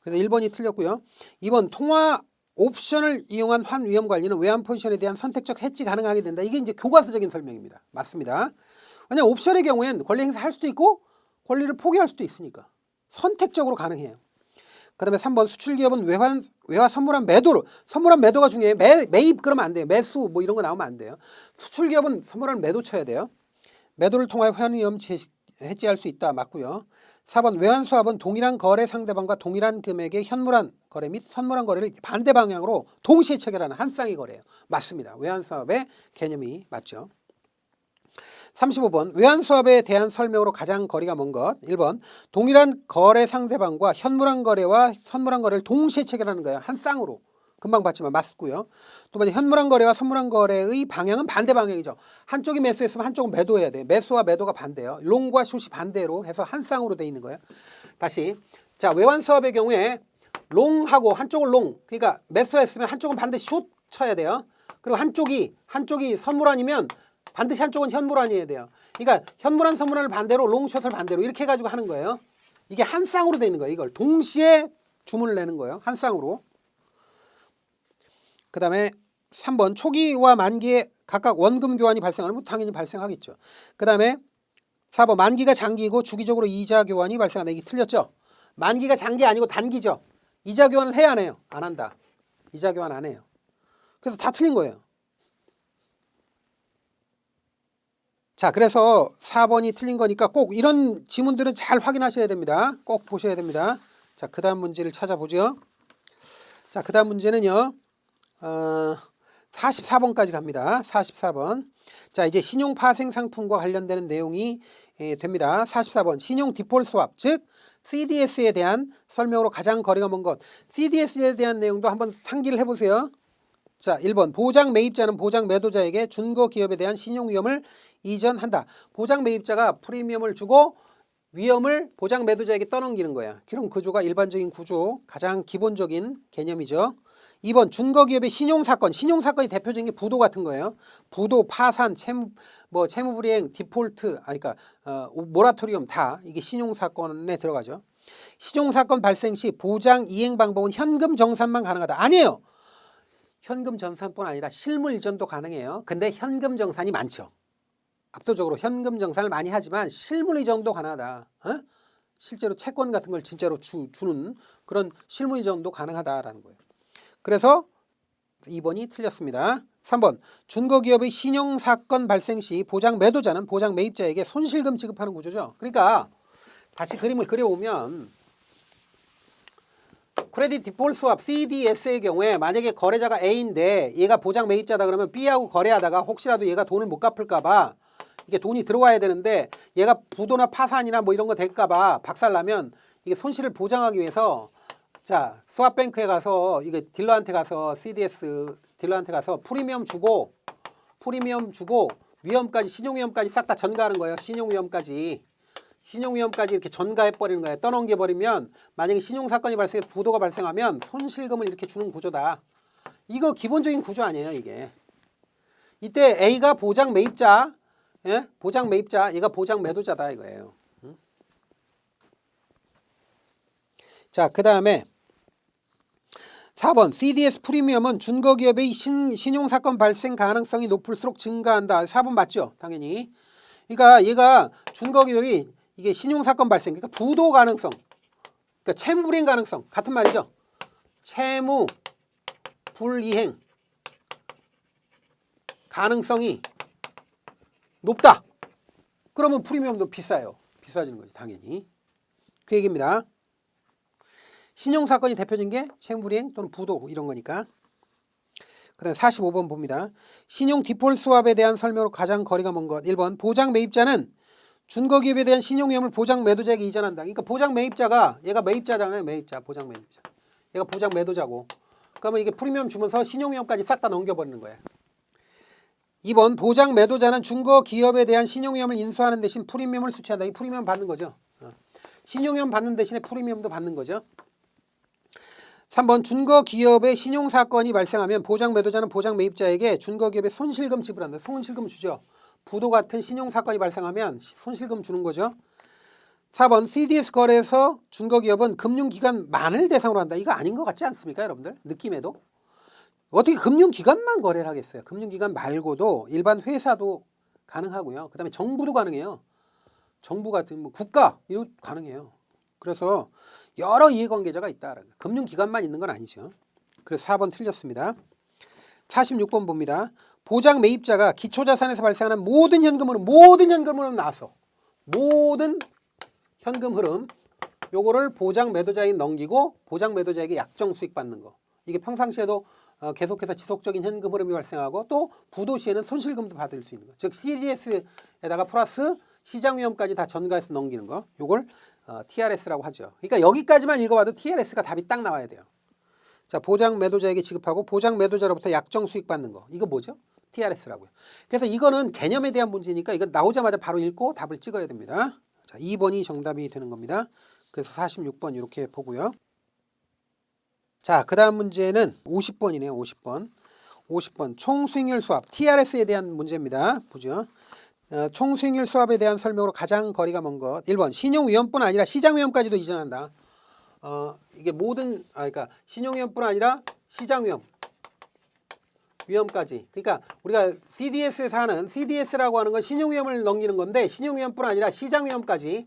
그래서 1번이 틀렸고요. 2번 통화 옵션을 이용한 환 위험 관리는 외환 포지션에 대한 선택적 해지 가능하게 된다. 이게 이제 교과서적인 설명입니다. 맞습니다. 왜냐하면 옵션의 경우엔 권리 행사할 수도 있고 권리를 포기할 수도 있으니까 선택적으로 가능해요. 그 다음에 3번 수출기업은 외화 선물한 매도로 선물한 매도가 중요해요. 매입 그러면 안 돼요. 매수 뭐 이런 거 나오면 안 돼요. 수출기업은 선물한 매도 쳐야 돼요. 매도를 통하여 환위험 해지할 수 있다. 맞고요. 4번 외환수합은 동일한 거래 상대방과 동일한 금액의 현물한 거래 및 선물한 거래를 반대 방향으로 동시에 체결하는 한 쌍의 거래예요. 맞습니다. 외환수합의 개념이 맞죠. 35번 외환수합에 대한 설명으로 가장 거리가 먼 것. 1번 동일한 거래 상대방과 현물한 거래와 선물한 거래를 동시에 체결하는 거예요. 한 쌍으로. 금방 봤지만 맞고요. 두 번째 현물한 거래와 선물한 거래의 방향은 반대 방향이죠. 한쪽이 매수했으면 한쪽은 매도해야 돼요. 매수와 매도가 반대예요. 롱과 숏이 반대로 해서 한 쌍으로 돼 있는 거예요. 다시 자 외환수합의 경우에 롱하고 한쪽은 롱 그러니까 매수했으면 한쪽은 반드시 숏 쳐야 돼요. 그리고 한쪽이 선물한이면 반드시 한쪽은 현물한이어야 돼요. 그러니까 현물한 선물한을 반대로 롱숏을 반대로 이렇게 해가지고 하는 거예요. 이게 한 쌍으로 돼 있는 거예요. 이걸 동시에 주문을 내는 거예요. 한 쌍으로. 그 다음에 3번 초기와 만기에 각각 원금 교환이 발생하면 당연히 발생하겠죠. 그 다음에 4번 만기가 장기이고 주기적으로 이자 교환이 발생한다. 이게 틀렸죠. 만기가 장기 아니고 단기죠. 이자 교환을 해야 안 해요? 안 한다. 이자 교환 안 해요. 그래서 다 틀린 거예요. 자, 그래서 4번이 틀린 거니까 꼭 이런 지문들은 잘 확인하셔야 됩니다. 꼭 보셔야 됩니다. 자, 그 다음 문제를 찾아보죠. 자, 그 다음 문제는요. 44번까지 갑니다. 44번. 자, 이제 신용 파생 상품과 관련되는 내용이 됩니다. 44번. 신용 디폴트 스왑, 즉 CDS에 대한 설명으로 가장 거리가 먼 것. CDS에 대한 내용도 한번 상기를 해보세요. 자, 1번. 보장 매입자는 보장 매도자에게 준거 기업에 대한 신용 위험을 이전한다. 보장 매입자가 프리미엄을 주고 위험을 보장 매도자에게 떠넘기는 거야. 그런 구조가 일반적인 구조, 가장 기본적인 개념이죠. 2번 준거기업의 신용사건. 신용사건이 대표적인 게 부도 같은 거예요. 부도, 파산, 채무불이행, 디폴트, 그러니까 모라토리엄 다 이게 신용사건에 들어가죠. 신용사건 발생 시 보장 이행 방법은 현금 정산만 가능하다. 아니에요. 현금 정산뿐 아니라 실물 이전도 가능해요. 근데 현금 정산이 많죠. 압도적으로 현금 정산을 많이 하지만 실물 이전도 가능하다. 실제로 채권 같은 걸 진짜로 주는 그런 실물 이전도 가능하다라는 거예요. 그래서 2번이 틀렸습니다. 3번 준거기업의 신용사건 발생 시 보장 매도자는 보장 매입자에게 손실금 지급하는 구조죠. 그러니까 다시 그림을 그려보면 크레딧 디폴트 스왑 CDS의 경우에 만약에 거래자가 A인데 얘가 보장 매입자다 그러면 B하고 거래하다가 혹시라도 얘가 돈을 못 갚을까 봐 이게 돈이 들어와야 되는데 얘가 부도나 파산이나 뭐 이런 거 될까 봐 박살나면 이게 손실을 보장하기 위해서 자, 스왑뱅크에 가서 이게 딜러한테 가서 CDS 딜러한테 가서 프리미엄 주고 위험까지 신용위험까지 싹 다 전가하는 거예요. 신용위험까지 이렇게 전가해 버리는 거예요. 떠넘겨 버리면 만약에 신용사건이 발생해서 부도가 발생하면 손실금을 이렇게 주는 구조다. 이거 기본적인 구조 아니에요, 이게. 이때 A가 보장 매입자, 예? 보장 매입자, 얘가 보장 매도자다 이거예요. 자, 그 다음에 4번 CDS 프리미엄은 준거기업의 신용사건 발생 가능성이 높을수록 증가한다. 4번 맞죠? 당연히. 그러니까 얘가 준거기업이 이게 신용사건 발생, 그러니까 부도 가능성, 그러니까 채무불이행 가능성 같은 말이죠. 채무 불이행 가능성이 높다. 그러면 프리미엄도 비싸요. 비싸지는 거지 당연히. 그 얘기입니다. 신용사건이 대표적인 게 채무불이행 또는 부도 이런 거니까. 그 다음에 45번 봅니다. 신용 디폴트 스왑에 대한 설명으로 가장 거리가 먼 것. 1번 보장 매입자는 준거기업에 대한 신용위험을 보장 매도자에게 이전한다. 그러니까 보장 매입자가 얘가 매입자잖아요. 매입자, 보장 매입자. 얘가 보장 매도자고. 그러면 이게 프리미엄 주면서 신용위험까지 싹 다 넘겨버리는 거예요. 2번 보장 매도자는 준거기업에 대한 신용위험을 인수하는 대신 프리미엄을 수취한다. 이 프리미엄 받는 거죠. 신용위험 받는 대신에 프리미엄도 받는 거죠. 3번 준거기업의 신용사건이 발생하면 보장 매도자는 보장 매입자에게 준거기업의 손실금 지불한다. 손실금 주죠. 부도 같은 신용사건이 발생하면 손실금 주는 거죠. 4번 CDS 거래에서 준거기업은 금융기관만을 대상으로 한다. 이거 아닌 것 같지 않습니까 여러분들? 느낌에도. 어떻게 금융기관만 거래를 하겠어요. 금융기관 말고도 일반 회사도 가능하고요. 그 다음에 정부도 가능해요. 정부 같은 뭐 국가 이거 가능해요. 그래서 여러 이해관계자가 있다. 금융기관만 있는 건 아니죠. 그래서 4번 틀렸습니다. 46번 봅니다. 보장 매입자가 기초자산에서 발생하는 모든 현금 흐름 나왔어. 모든 현금 흐름 요거를 보장 매도자에게 넘기고 보장 매도자에게 약정 수익 받는 거. 이게 평상시에도 계속해서 지속적인 현금 흐름이 발생하고 또 부도 시에는 손실금도 받을 수 있는 거. 즉 CDS에다가 플러스 시장 위험까지 다 전가해서 넘기는 거. 요걸 TRS라고 하죠. 그러니까 여기까지만 읽어봐도 TRS가 답이 딱 나와야 돼요. 자, 보장 매도자에게 지급하고 보장 매도자로부터 약정 수익 받는 거. 이거 뭐죠? TRS라고요. 그래서 이거는 개념에 대한 문제니까 이거 나오자마자 바로 읽고 답을 찍어야 됩니다. 자, 2번이 정답이 되는 겁니다. 그래서 46번 이렇게 보고요. 자, 그 다음 문제는 50번이네요. 50번 총수익률 수합 TRS에 대한 문제입니다. 보죠. 총수익률 수합에 대한 설명으로 가장 거리가 먼 것. 1번 신용위험뿐 아니라 시장위험까지도 이전한다. 이게 모든 그러니까 신용위험뿐 아니라 시장위험 위험까지. 그러니까 우리가 CDS에서 하는 CDS라고 하는 건 신용위험을 넘기는 건데 신용위험뿐 아니라 시장위험까지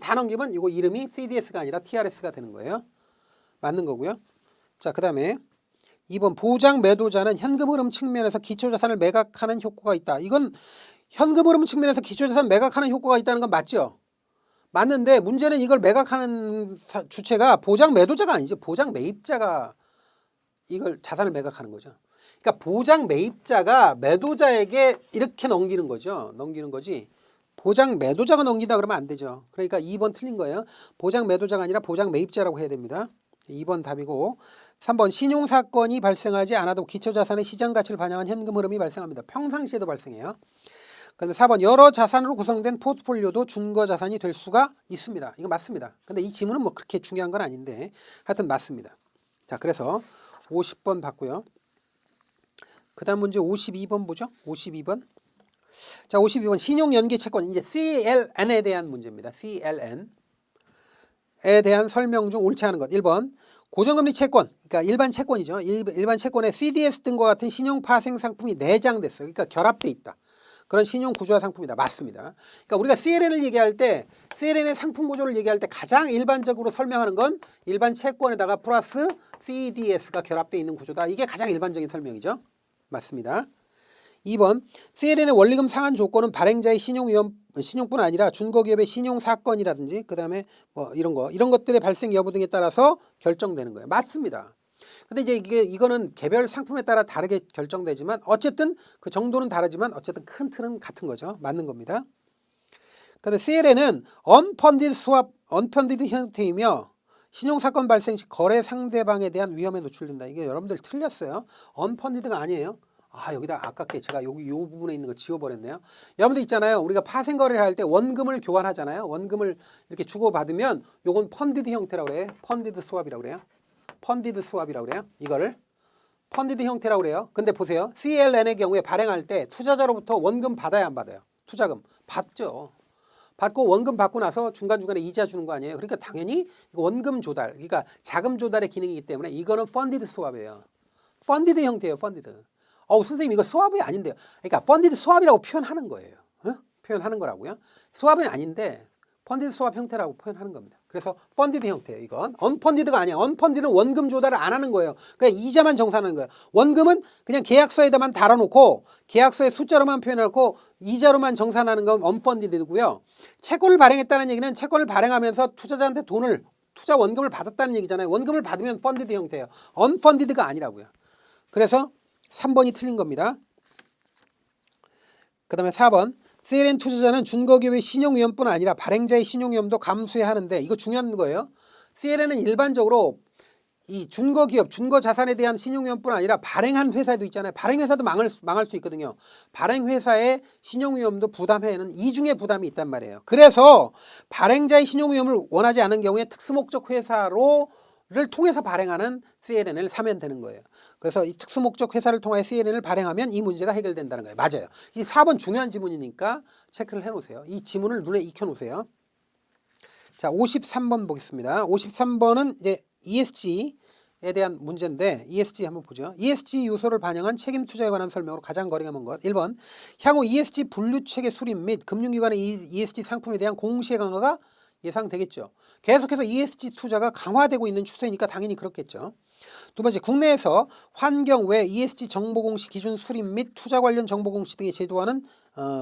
다 넘기면 이거 이름이 CDS가 아니라 TRS가 되는 거예요. 맞는 거고요. 자, 그 다음에 2번 보장 매도자는 현금 흐름 측면에서 기초자산을 매각하는 효과가 있다. 이건 현금 흐름 측면에서 기초자산 매각하는 효과가 있다는 건 맞죠? 맞는데 문제는 이걸 매각하는 주체가 보장 매도자가 아니죠. 보장 매입자가 이걸 자산을 매각하는 거죠. 그러니까 보장 매입자가 매도자에게 이렇게 넘기는 거죠. 넘기는 거지. 보장 매도자가 넘긴다 그러면 안 되죠. 그러니까 2번 틀린 거예요. 보장 매도자가 아니라 보장 매입자라고 해야 됩니다. 2번 답이고 3번 신용사건이 발생하지 않아도 기초자산의 시장가치를 반영한 현금 흐름이 발생합니다. 평상시에도 발생해요. 그런데 4번 여러 자산으로 구성된 포트폴리오도 준거자산이 될 수가 있습니다. 이거 맞습니다. 근데 이 지문은 뭐 그렇게 중요한 건 아닌데 하여튼 맞습니다. 자, 그래서 50번 봤고요. 그 다음 문제 52번 보죠. 52번. 자, 52번 신용연계채권 이제 CLN에 대한 문제입니다. CLN에 대한 설명 중 옳지 않은 것. 1번 고정금리 채권, 그러니까 일반 채권이죠. 일반 채권에 CDS 등과 같은 신용 파생 상품이 내장됐어요. 그러니까 결합돼 있다. 그런 신용 구조화 상품이다. 맞습니다. 그러니까 우리가 CLN을 얘기할 때 CLN의 상품 구조를 얘기할 때 가장 일반적으로 설명하는 건 일반 채권에다가 플러스 CDS가 결합돼 있는 구조다. 이게 가장 일반적인 설명이죠. 맞습니다. 2번 CLN의 원리금 상환 조건은 발행자의 신용뿐 아니라 준거기업의 신용사건이라든지 그 다음에 뭐 이런 것들의 발생 여부 등에 따라서 결정되는 거예요. 맞습니다. 근데 이제 이거는 개별 상품에 따라 다르게 결정되지만 어쨌든 그 정도는 다르지만 어쨌든 큰 틀은 같은 거죠. 맞는 겁니다. 근데 CLN은 언펀디드 형태이며 신용사건 발생 시 거래 상대방에 대한 위험에 노출된다. 이게 여러분들 틀렸어요. 언펀디드가 아니에요. 여기다 아깝게 제가 요 부분에 있는 거 지워버렸네요. 여러분들 있잖아요. 우리가 파생 거래를 할 때 원금을 교환하잖아요. 원금을 이렇게 주고받으면 요건 펀디드 형태라고 그래요. 펀디드 스왑이라고 그래요. 펀디드 스왑이라고 그래요. 이거를 펀디드 형태라고 그래요. 근데 보세요. CLN의 경우에 발행할 때 투자자로부터 원금 받아야 안 받아요? 투자금 받죠. 받고 원금 받고 나서 중간중간에 이자 주는 거 아니에요. 그러니까 당연히 이거 원금 조달, 그러니까 자금 조달의 기능이기 때문에 이거는 펀디드 스왑이에요. 펀디드 형태예요. 펀디드. 선생님 이거 스왑이 아닌데요. 그러니까 펀디드 스왑이라고 표현하는 거예요. 표현하는 거라고요. 스왑은 아닌데 펀디드 스왑 형태라고 표현하는 겁니다. 그래서 펀디드 형태예요. 이건 언펀디드가 아니야. 언펀디드는 원금 조달을 안 하는 거예요. 그냥 이자만 정산하는 거예요. 원금은 그냥 계약서에다만 달아놓고 계약서에 숫자로만 표현해놓고 이자로만 정산하는 건 언펀디드고요. 채권을 발행했다는 얘기는 채권을 발행하면서 투자자한테 투자 원금을 받았다는 얘기잖아요. 원금을 받으면 펀디드 형태예요. 언펀디드가 아니라고요. 그래서 3번이 틀린 겁니다. 그 다음에 4번 CLN 투자자는 준거기업의 신용위험뿐 아니라 발행자의 신용위험도 감수해야 하는데 이거 중요한 거예요. CLN은 일반적으로 이 준거기업, 준거자산에 대한 신용위험뿐 아니라 발행한 회사도 있잖아요. 발행회사도 망할 수 있거든요. 발행회사의 신용위험도 부담해는 이중의 부담이 있단 말이에요. 그래서 발행자의 신용위험을 원하지 않은 경우에 특수목적 회사를 통해서 발행하는 CLN을 사면 되는 거예요. 그래서 이 특수목적 회사를 통해 CLN을 발행하면 이 문제가 해결된다는 거예요. 맞아요. 이 4번 중요한 지문이니까 체크를 해놓으세요. 이 지문을 눈에 익혀놓으세요. 자, 53번 보겠습니다. 53번은 이제 ESG에 대한 문제인데 ESG 한번 보죠. ESG 요소를 반영한 책임 투자에 관한 설명으로 가장 거리가 먼 것. 1번 향후 ESG 분류체계 수립 및 금융기관의 ESG 상품에 대한 공시의 강화가 예상되겠죠. 계속해서 ESG 투자가 강화되고 있는 추세니까 당연히 그렇겠죠. 두 번째, 국내에서 환경 외 ESG 정보 공시 기준 수립 및 투자 관련 정보 공시 등의 제도화는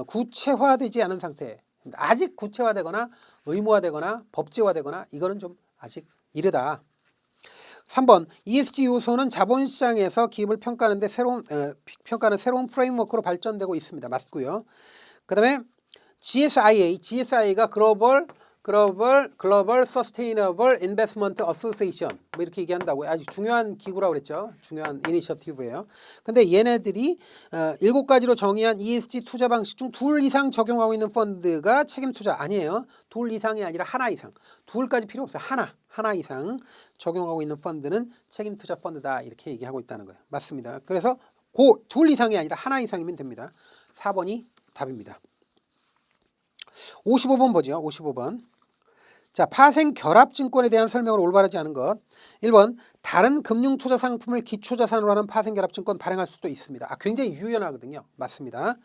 구체화되지 않은 상태. 아직 구체화되거나 의무화되거나 법제화되거나 이거는 좀 아직 이르다. 3번 ESG 요소는 자본시장에서 기업을 평가하는 새로운 프레임워크로 발전되고 있습니다. 맞고요. 그 다음에 GSIA가 글로벌 서스테이너블 인베스트먼트 어소시에이션 뭐 이렇게 얘기한다고요. 아주 중요한 기구라고 그랬죠. 중요한 이니셔티브예요. 근데 얘네들이 7가지로 정의한 ESG 투자 방식 중 2 이상 적용하고 있는 펀드가 책임 투자 아니에요. 2 이상이 아니라 하나 이상. 2까지 필요 없어요. 하나 이상 적용하고 있는 펀드는 책임 투자 펀드다. 이렇게 얘기하고 있다는 거예요. 맞습니다. 그래서 2 이상이 아니라 하나 이상이면 됩니다. 4번이 답입니다. 55번 보죠. 55번. 자, 파생 결합증권에 대한 설명을 올바르지 않은 것. 1번 다른 금융투자 상품을 기초자산으로 하는 파생 결합증권 발행할 수도 있습니다. 굉장히 유연하거든요. 맞습니다.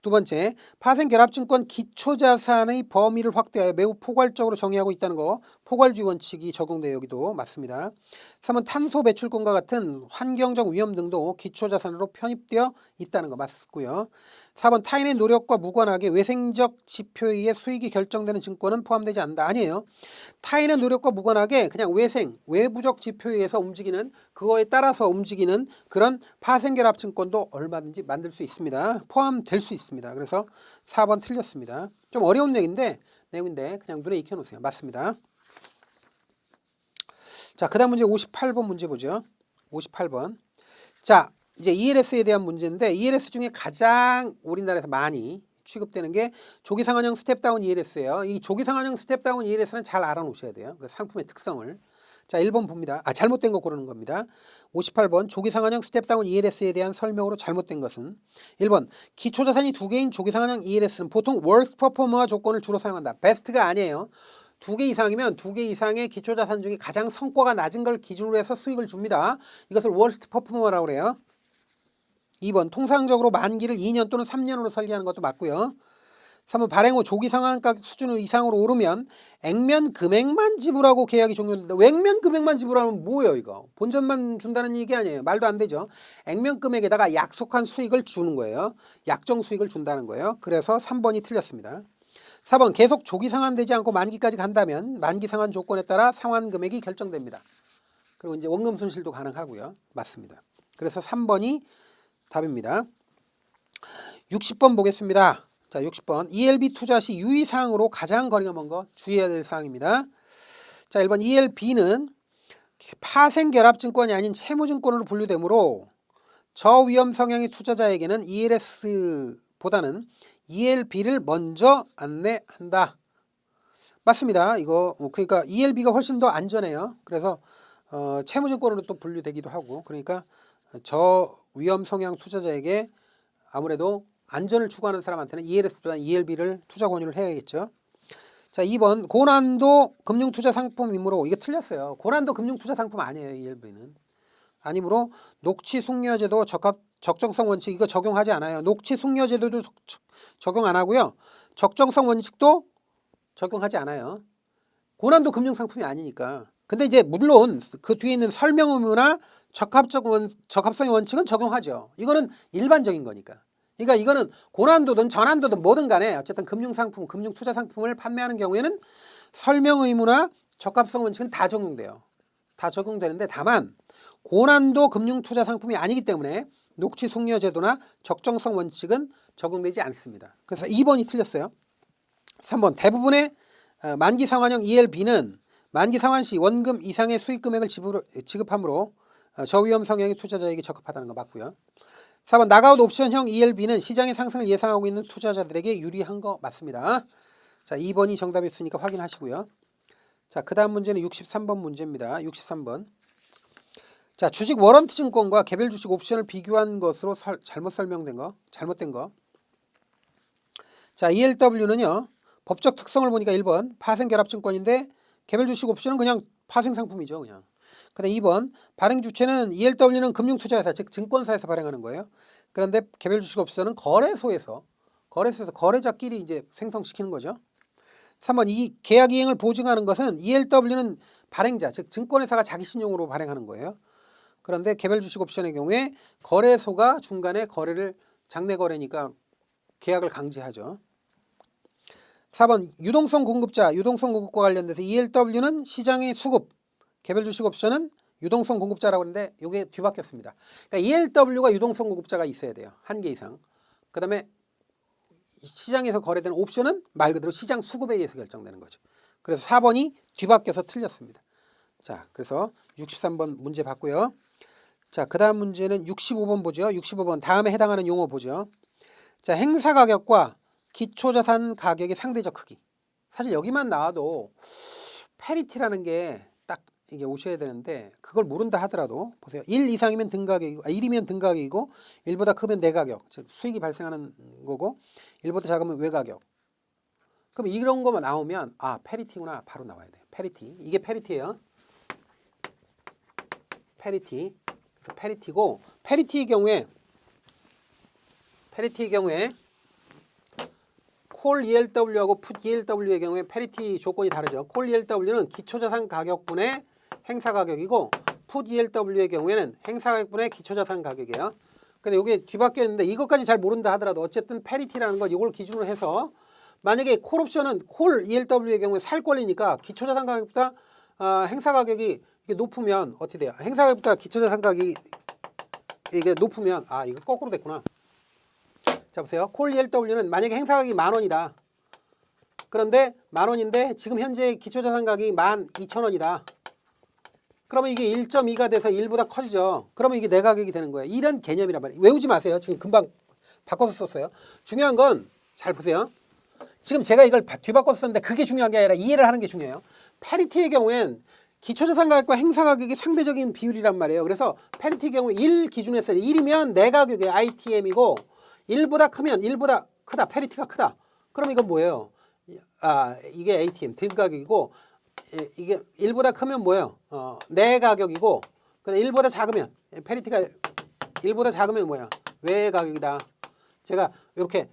두 번째, 파생 결합증권 기초자산의 범위를 확대하여 매우 포괄적으로 정의하고 있다는 거. 포괄주의 원칙이 적용돼요. 여기도 맞습니다. 3번 탄소 배출권과 같은 환경적 위험 등도 기초자산으로 편입되어 있다는 거 맞고요. 4번 타인의 노력과 무관하게 외생적 지표에 의해 수익이 결정되는 증권은 포함되지 않는다. 아니에요. 타인의 노력과 무관하게 그냥 외부적 지표에 의해서 움직이는 그거에 따라서 움직이는 그런 파생결합 증권도 얼마든지 만들 수 있습니다. 포함될 수 있습니다. 그래서 4번 틀렸습니다. 좀 어려운 내용인데 그냥 눈에 익혀놓으세요. 맞습니다. 자, 그 다음 문제 58번 문제 보죠. 58번. 자, 이제 ELS에 대한 문제인데 ELS 중에 가장 우리나라에서 많이 취급되는 게 조기상환형 스텝다운 ELS예요. 이 조기상환형 스텝다운 ELS는 잘 알아놓으셔야 돼요. 그 상품의 특성을. 자, 1번 봅니다. 잘못된 거 고르는 겁니다. 58번 조기상환형 스텝다운 ELS에 대한 설명으로 잘못된 것은 1번 기초자산이 2개인 조기상환형 ELS는 보통 월스트 퍼포머와 조건을 주로 사용한다. 베스트가 아니에요. 2개 이상이면 2개 이상의 기초자산 중에 가장 성과가 낮은 걸 기준으로 해서 수익을 줍니다. 이것을 월스트 퍼포머라고 그래요. 2번 통상적으로 만기를 2년 또는 3년으로 설계하는 것도 맞고요. 3번 발행 후 조기 상환가격 수준 이상으로 오르면 액면 금액만 지불하고 계약이 종료된다. 액면 금액만 지불하면 뭐예요 이거? 본전만 준다는 얘기 아니에요. 말도 안 되죠. 액면 금액에다가 약속한 수익을 주는 거예요. 약정 수익을 준다는 거예요. 그래서 3번이 틀렸습니다. 4번 계속 조기 상환되지 않고 만기까지 간다면 만기 상환 조건에 따라 상환 금액이 결정됩니다. 그리고 이제 원금 손실도 가능하고요. 맞습니다. 그래서 3번이 답입니다. 60번 보겠습니다. 자, 60번 ELB 투자 시 유의사항으로 가장 거리가 먼 거 주의해야 될 사항입니다. 자, 1번 ELB는 파생결합증권이 아닌 채무증권으로 분류되므로 저위험 성향의 투자자에게는 ELS보다는 ELB를 먼저 안내한다. 맞습니다. 이거 그러니까 ELB가 훨씬 더 안전해요. 그래서 채무증권으로 또 분류되기도 하고 그러니까 저위험 성향 투자자에게 아무래도 안전을 추구하는 사람한테는 ELS보다 ELB를 투자 권유를 해야겠죠. 자, 2번 고난도 금융투자 상품이므로 이게 틀렸어요. 고난도 금융투자 상품 아니에요. ELB는 아니므로 녹취 숙려제도 적정성 원칙 이거 적용하지 않아요. 녹취 숙려제도도 적용 안 하고요. 적정성 원칙도 적용하지 않아요. 고난도 금융상품이 아니니까. 근데 이제 물론 그 뒤에 있는 설명 의무나 적합성의 원칙은 적용하죠. 이거는 일반적인 거니까. 그러니까 이거는 고난도든 전환도든 뭐든 간에 어쨌든 금융상품, 금융투자상품을 판매하는 경우에는 설명 의무나 적합성 원칙은 다 적용돼요. 다 적용되는데 다만 고난도 금융투자상품이 아니기 때문에 녹취 숙려 제도나 적정성 원칙은 적용되지 않습니다. 그래서 2번이 틀렸어요. 3번 대부분의 만기 상환형 ELB는 만기 상환 시 원금 이상의 수익 금액을 지급하므로 저위험 성향의 투자자에게 적합하다는 거 맞고요. 4번 나가웃 옵션형 ELB는 시장의 상승을 예상하고 있는 투자자들에게 유리한 거 맞습니다. 자, 2번이 정답이었으니까 확인하시고요. 자, 그 다음 문제는 63번 문제입니다. 63번. 자, 주식 워런트 증권과 개별 주식 옵션을 비교한 것으로 잘못 설명된 거, 잘못된 거. 자, ELW는요, 법적 특성을 보니까 1번 파생 결합 증권인데 개별 주식 옵션은 그냥 파생 상품이죠, 그냥. 그다음 2번 발행 주체는 ELW는 금융투자회사, 즉 증권사에서 발행하는 거예요. 그런데 개별 주식 옵션은 거래소에서 거래자끼리 이제 생성시키는 거죠. 3번 이 계약 이행을 보증하는 것은 ELW는 발행자, 즉 증권회사가 자기 신용으로 발행하는 거예요. 그런데 개별 주식 옵션의 경우에 거래소가 중간에 거래를 장내 거래니까 계약을 강제하죠. 4번 유동성 공급자, 유동성 공급과 관련돼서 ELW는 시장의 수급, 개별 주식 옵션은 유동성 공급자라고 하는데 이게 뒤바뀌었습니다. 그러니까 ELW가 유동성 공급자가 있어야 돼요. 한 개 이상. 그 다음에 시장에서 거래되는 옵션은 말 그대로 시장 수급에 의해서 결정되는 거죠. 그래서 4번이 뒤바뀌어서 틀렸습니다. 자, 그래서 63번 문제 봤고요. 자, 그 다음 문제는 65번 보죠. 65번 다음에 해당하는 용어 보죠. 자, 행사 가격과 기초자산 가격의 상대적 크기. 사실 여기만 나와도 패리티라는 게 딱 이게 오셔야 되는데 그걸 모른다 하더라도 보세요. 1 이상이면 등가격이고 1이면 등가격이고 1보다 크면 내가격. 즉 수익이 발생하는 거고 1보다 작으면 외가격. 그럼 이런 거만 나오면 아, 패리티구나. 바로 나와야 돼요. 패리티. 이게 패리티예요. 패리티. 그래서 패리티고 패리티의 경우에 콜 ELW하고 풋 ELW의 경우에 패리티 조건이 다르죠. 콜 ELW는 기초자산 가격분의 행사 가격이고 풋 ELW의 경우에는 행사 가격분의 기초자산 가격이에요. 근데 이게 뒤바뀌어 있는데 이것까지 잘 모른다 하더라도 어쨌든 패리티라는 거 이걸 기준으로 해서 만약에 콜 옵션은 콜 ELW의 경우에 살 권리니까 기초자산 가격보다 행사 가격이 이게 높으면 어떻게 돼요? 행사 가격보다 기초자산 가격이 이게 높으면 아, 이거 거꾸로 됐구나. 자, 보세요. 콜 ELW는 만약에 행사 가격이 10,000원이다. 그런데 10,000원인데 지금 현재 기초자산 가격이 12,000원이다. 그러면 이게 1.2가 돼서 1보다 커지죠. 그러면 이게 내 가격이 되는 거예요. 이런 개념이란 말이에요. 외우지 마세요. 지금 금방 바꿔서 썼어요. 중요한 건 잘 보세요. 지금 제가 이걸 뒤바꿔서 썼는데 그게 중요한 게 아니라 이해를 하는 게 중요해요. 패리티의 경우엔 기초자산 가격과 행사 가격이 상대적인 비율이란 말이에요. 그래서 패리티의 경우 1 기준에서 1이면 내 가격이 ITM이고 1보다 크면 1보다 크다. 패리티가 크다. 그럼 이건 뭐예요? 아, 이게 ATM 등가격이고 이게 1보다 크면 뭐예요? 내 가격이고 근데 1보다 작으면 패리티가 1보다 작으면 뭐야? 외 가격이다. 제가 이렇게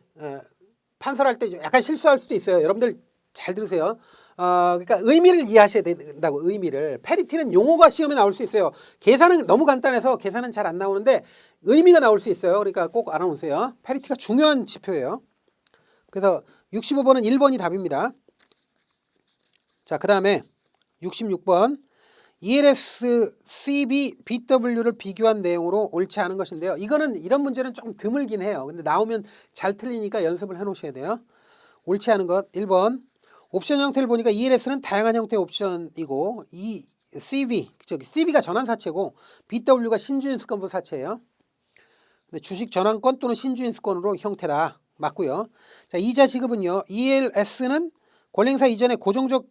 판설할 때 약간 실수할 수도 있어요. 여러분들 잘 들으세요. 그러니까 의미를 이해하셔야 된다고. 의미를. 패리티는 용어가 시험에 나올 수 있어요. 계산은 너무 간단해서 계산은 잘 안 나오는데 의미가 나올 수 있어요. 그러니까 꼭 알아놓으세요. 패리티가 중요한 지표예요. 그래서 65번은 1번이 답입니다. 자, 그 다음에 66번 ELS, CB, BW를 비교한 내용으로 옳지 않은 것인데요. 이런 문제는 조금 드물긴 해요. 근데 나오면 잘 틀리니까 연습을 해 놓으셔야 돼요. 옳지 않은 것 1번 옵션 형태를 보니까 ELS는 다양한 형태의 옵션이고 이 CB가 전환사채고 BW가 신주인수권부 사채예요. 근데 주식 전환권 또는 신주인수권으로 형태다. 맞고요. 자, 이자 지급은요. ELS는 권리행사 이전에 고정적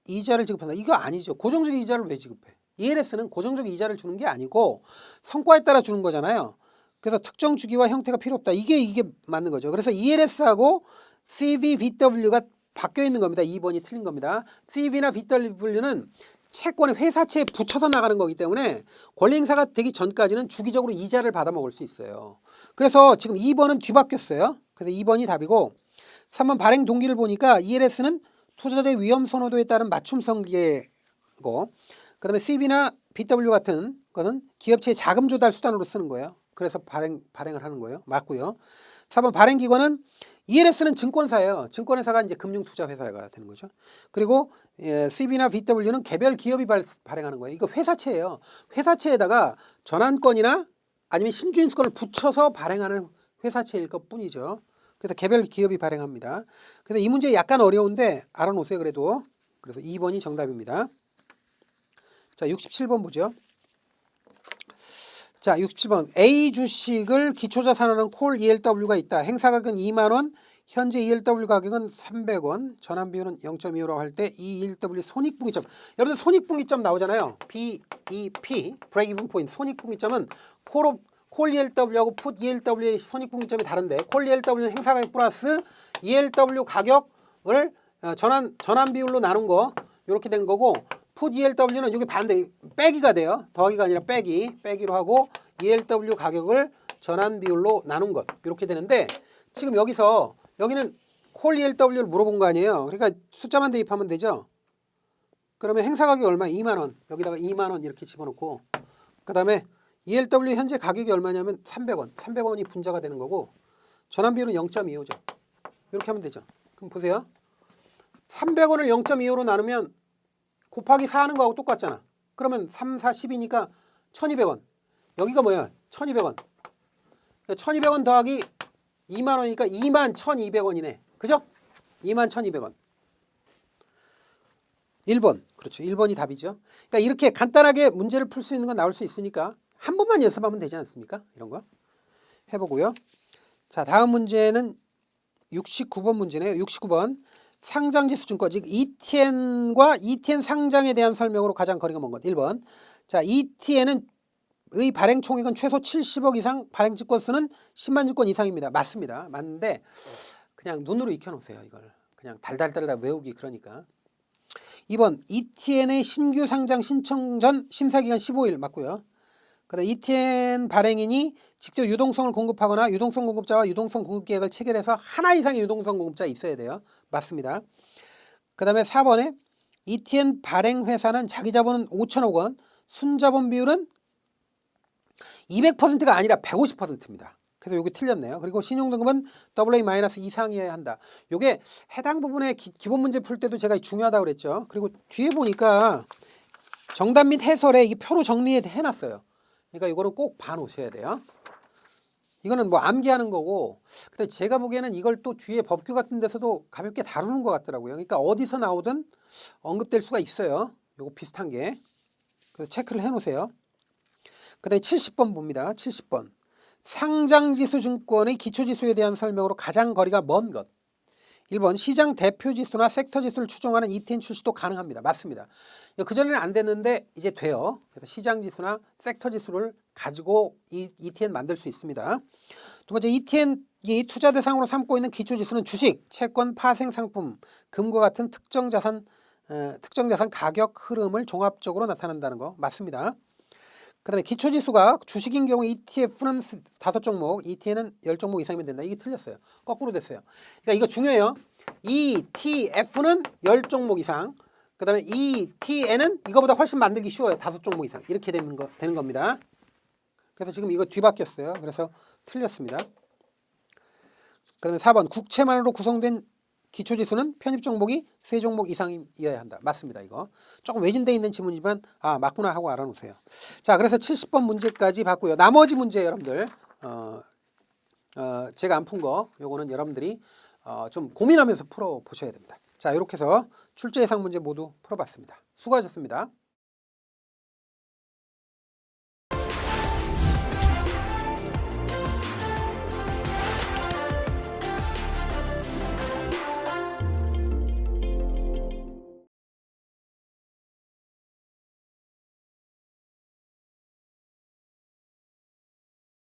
이자를 지급한다. 이거 아니죠. 고정적 이자를 왜 지급해? ELS는 고정적 이자를 주는 게 아니고 성과에 따라 주는 거잖아요. 그래서 특정 주기와 형태가 필요 없다. 이게 맞는 거죠. 그래서 ELS하고 CB, BW가 바뀌어 있는 겁니다. 2번이 틀린 겁니다. CB나 BW는 채권의 회사채에 붙여서 나가는 거기 때문에 권리행사가 되기 전까지는 주기적으로 이자를 받아 먹을 수 있어요. 그래서 지금 2번은 뒤바뀌었어요. 그래서 2번이 답이고 3번 발행 동기를 보니까 ELS는 투자자의 위험 선호도에 따른 맞춤 설계고 그다음에 CB나 BW 같은 거는 기업체의 자금 조달 수단으로 쓰는 거예요. 그래서 발행을 하는 거예요. 맞고요. 4번 발행 기관은 ELS는 증권사예요. 증권회사가 이제 금융투자회사가 되는 거죠. 그리고 CB나 BW는 개별 기업이 발행하는 거예요. 이거 회사채예요. 회사채에다가 전환권이나 아니면 신주인수권을 붙여서 발행하는 회사채일 것 뿐이죠. 그래서 개별 기업이 발행합니다. 그래서 이 문제 약간 어려운데 알아놓으세요. 그래도. 그래서 2번이 정답입니다. 자, 67번 보죠. 자, 67번. A 주식을 기초자산하는 콜 ELW가 있다. 행사가격은 2만원, 현재 ELW 가격은 300원, 전환비율은 0.25라고 할 때 ELW 손익분기점. 여러분들 손익분기점 나오잖아요. BEP, Break Even Point. 손익분기점은 콜 ELW하고 풋 ELW의 손익분기점이 다른데 콜 ELW는 행사가격 플러스 ELW 가격을 전환비율로 나눈 거 이렇게 된 거고 풋 ELW는 여기 반대 빼기가 돼요. 더하기가 아니라 빼기로 하고 ELW 가격을 전환비율로 나눈 것 이렇게 되는데 지금 여기는 콜 ELW를 물어본 거 아니에요. 그러니까 숫자만 대입하면 되죠. 그러면 행사가격이 얼마? 2만 원. 여기다가 2만 원 이렇게 집어넣고 그다음에 ELW 현재 가격이 얼마냐면 300원. 300원이 분자가 되는 거고 전환비율은 0.25죠. 이렇게 하면 되죠. 그럼 보세요. 300원을 0.25로 나누면 곱하기 4 하는 거하고 똑같잖아. 그러면 3, 4, 10이니까 1200원. 여기가 뭐야? 1200원. 1200원 더하기 2만 원이니까 2만 1200원이네. 그죠? 2만 1200원. 1번. 그렇죠. 1번이 답이죠. 그러니까 이렇게 간단하게 문제를 풀 수 있는 건 나올 수 있으니까 한 번만 연습하면 되지 않습니까? 이런 거 해보고요. 자, 다음 문제는 69번 문제네요. 69번. 상장지수 증권, 즉 ETN과 ETN 상장에 대한 설명으로 가장 거리가 먼 것. 1번. 자, ETN은 의 발행 총액은 최소 70억 이상, 발행 증권 수는 10만 증권 이상입니다. 맞습니다. 맞는데 그냥 눈으로 익혀놓으세요. 이걸 그냥 달달달 외우기 그러니까. 2번. ETN의 신규 상장 신청 전 심사기간 15일 맞고요. 그다음 ETN 발행인이 직접 유동성을 공급하거나 유동성 공급자와 유동성 공급 계획을 체결해서 하나 이상의 유동성 공급자 있어야 돼요. 맞습니다. 그 다음에 4번에 ETN 발행 회사는 자기 자본은 5천억 원, 순자본 비율은 200%가 아니라 150%입니다. 그래서 여기 틀렸네요. 그리고 신용등급은 AA- 이상이어야 한다. 이게 해당 부분에 기본 문제 풀 때도 제가 중요하다고 그랬죠. 그리고 뒤에 보니까 정답 및 해설에 이게 표로 정리해놨어요. 그러니까 이거를 꼭 봐놓으셔야 돼요. 이거는 뭐 암기하는 거고, 근데 제가 보기에는 이걸 또 뒤에 법규 같은 데서도 가볍게 다루는 것 같더라고요. 그러니까 어디서 나오든 언급될 수가 있어요. 요거 비슷한 게. 그래서 체크를 해놓으세요. 그 다음에 70번 봅니다. 70번. 상장지수 증권의 기초지수에 대한 설명으로 가장 거리가 먼 것. 1번. 시장 대표지수나 섹터지수를 추종하는 ETN 출시도 가능합니다. 맞습니다. 그전에는 안 됐는데 이제 돼요. 그래서 시장지수나 섹터지수를 가지고 ETN 만들 수 있습니다. 두 번째, ETN이 투자 대상으로 삼고 있는 기초지수는 주식, 채권, 파생상품, 금과 같은 특정 자산 가격 흐름을 종합적으로 나타낸다는 거 맞습니다. 그 다음에 기초지수가 주식인 경우 ETF는 5종목, ETN은 10종목 이상이면 된다. 이게 틀렸어요. 거꾸로 됐어요. 그러니까 이거 중요해요. ETF는 10종목 이상, 그 다음에 ETN은 이거보다 훨씬 만들기 쉬워요. 5종목 이상. 이렇게 되는 겁니다. 그래서 지금 이거 뒤바뀌었어요. 그래서 틀렸습니다. 그 다음에 4번. 국채만으로 구성된 기초지수는 편입종목이 3종목 이상이어야 한다. 맞습니다. 이거 조금 외진되어 있는 지문이지만 맞구나 하고 알아놓으세요. 자, 그래서 70번 문제까지 봤고요. 나머지 문제 여러분들 제가 안 푼 거 요거는 여러분들이 좀 고민하면서 풀어보셔야 됩니다. 자, 이렇게 해서 출제 예상 문제 모두 풀어봤습니다. 수고하셨습니다.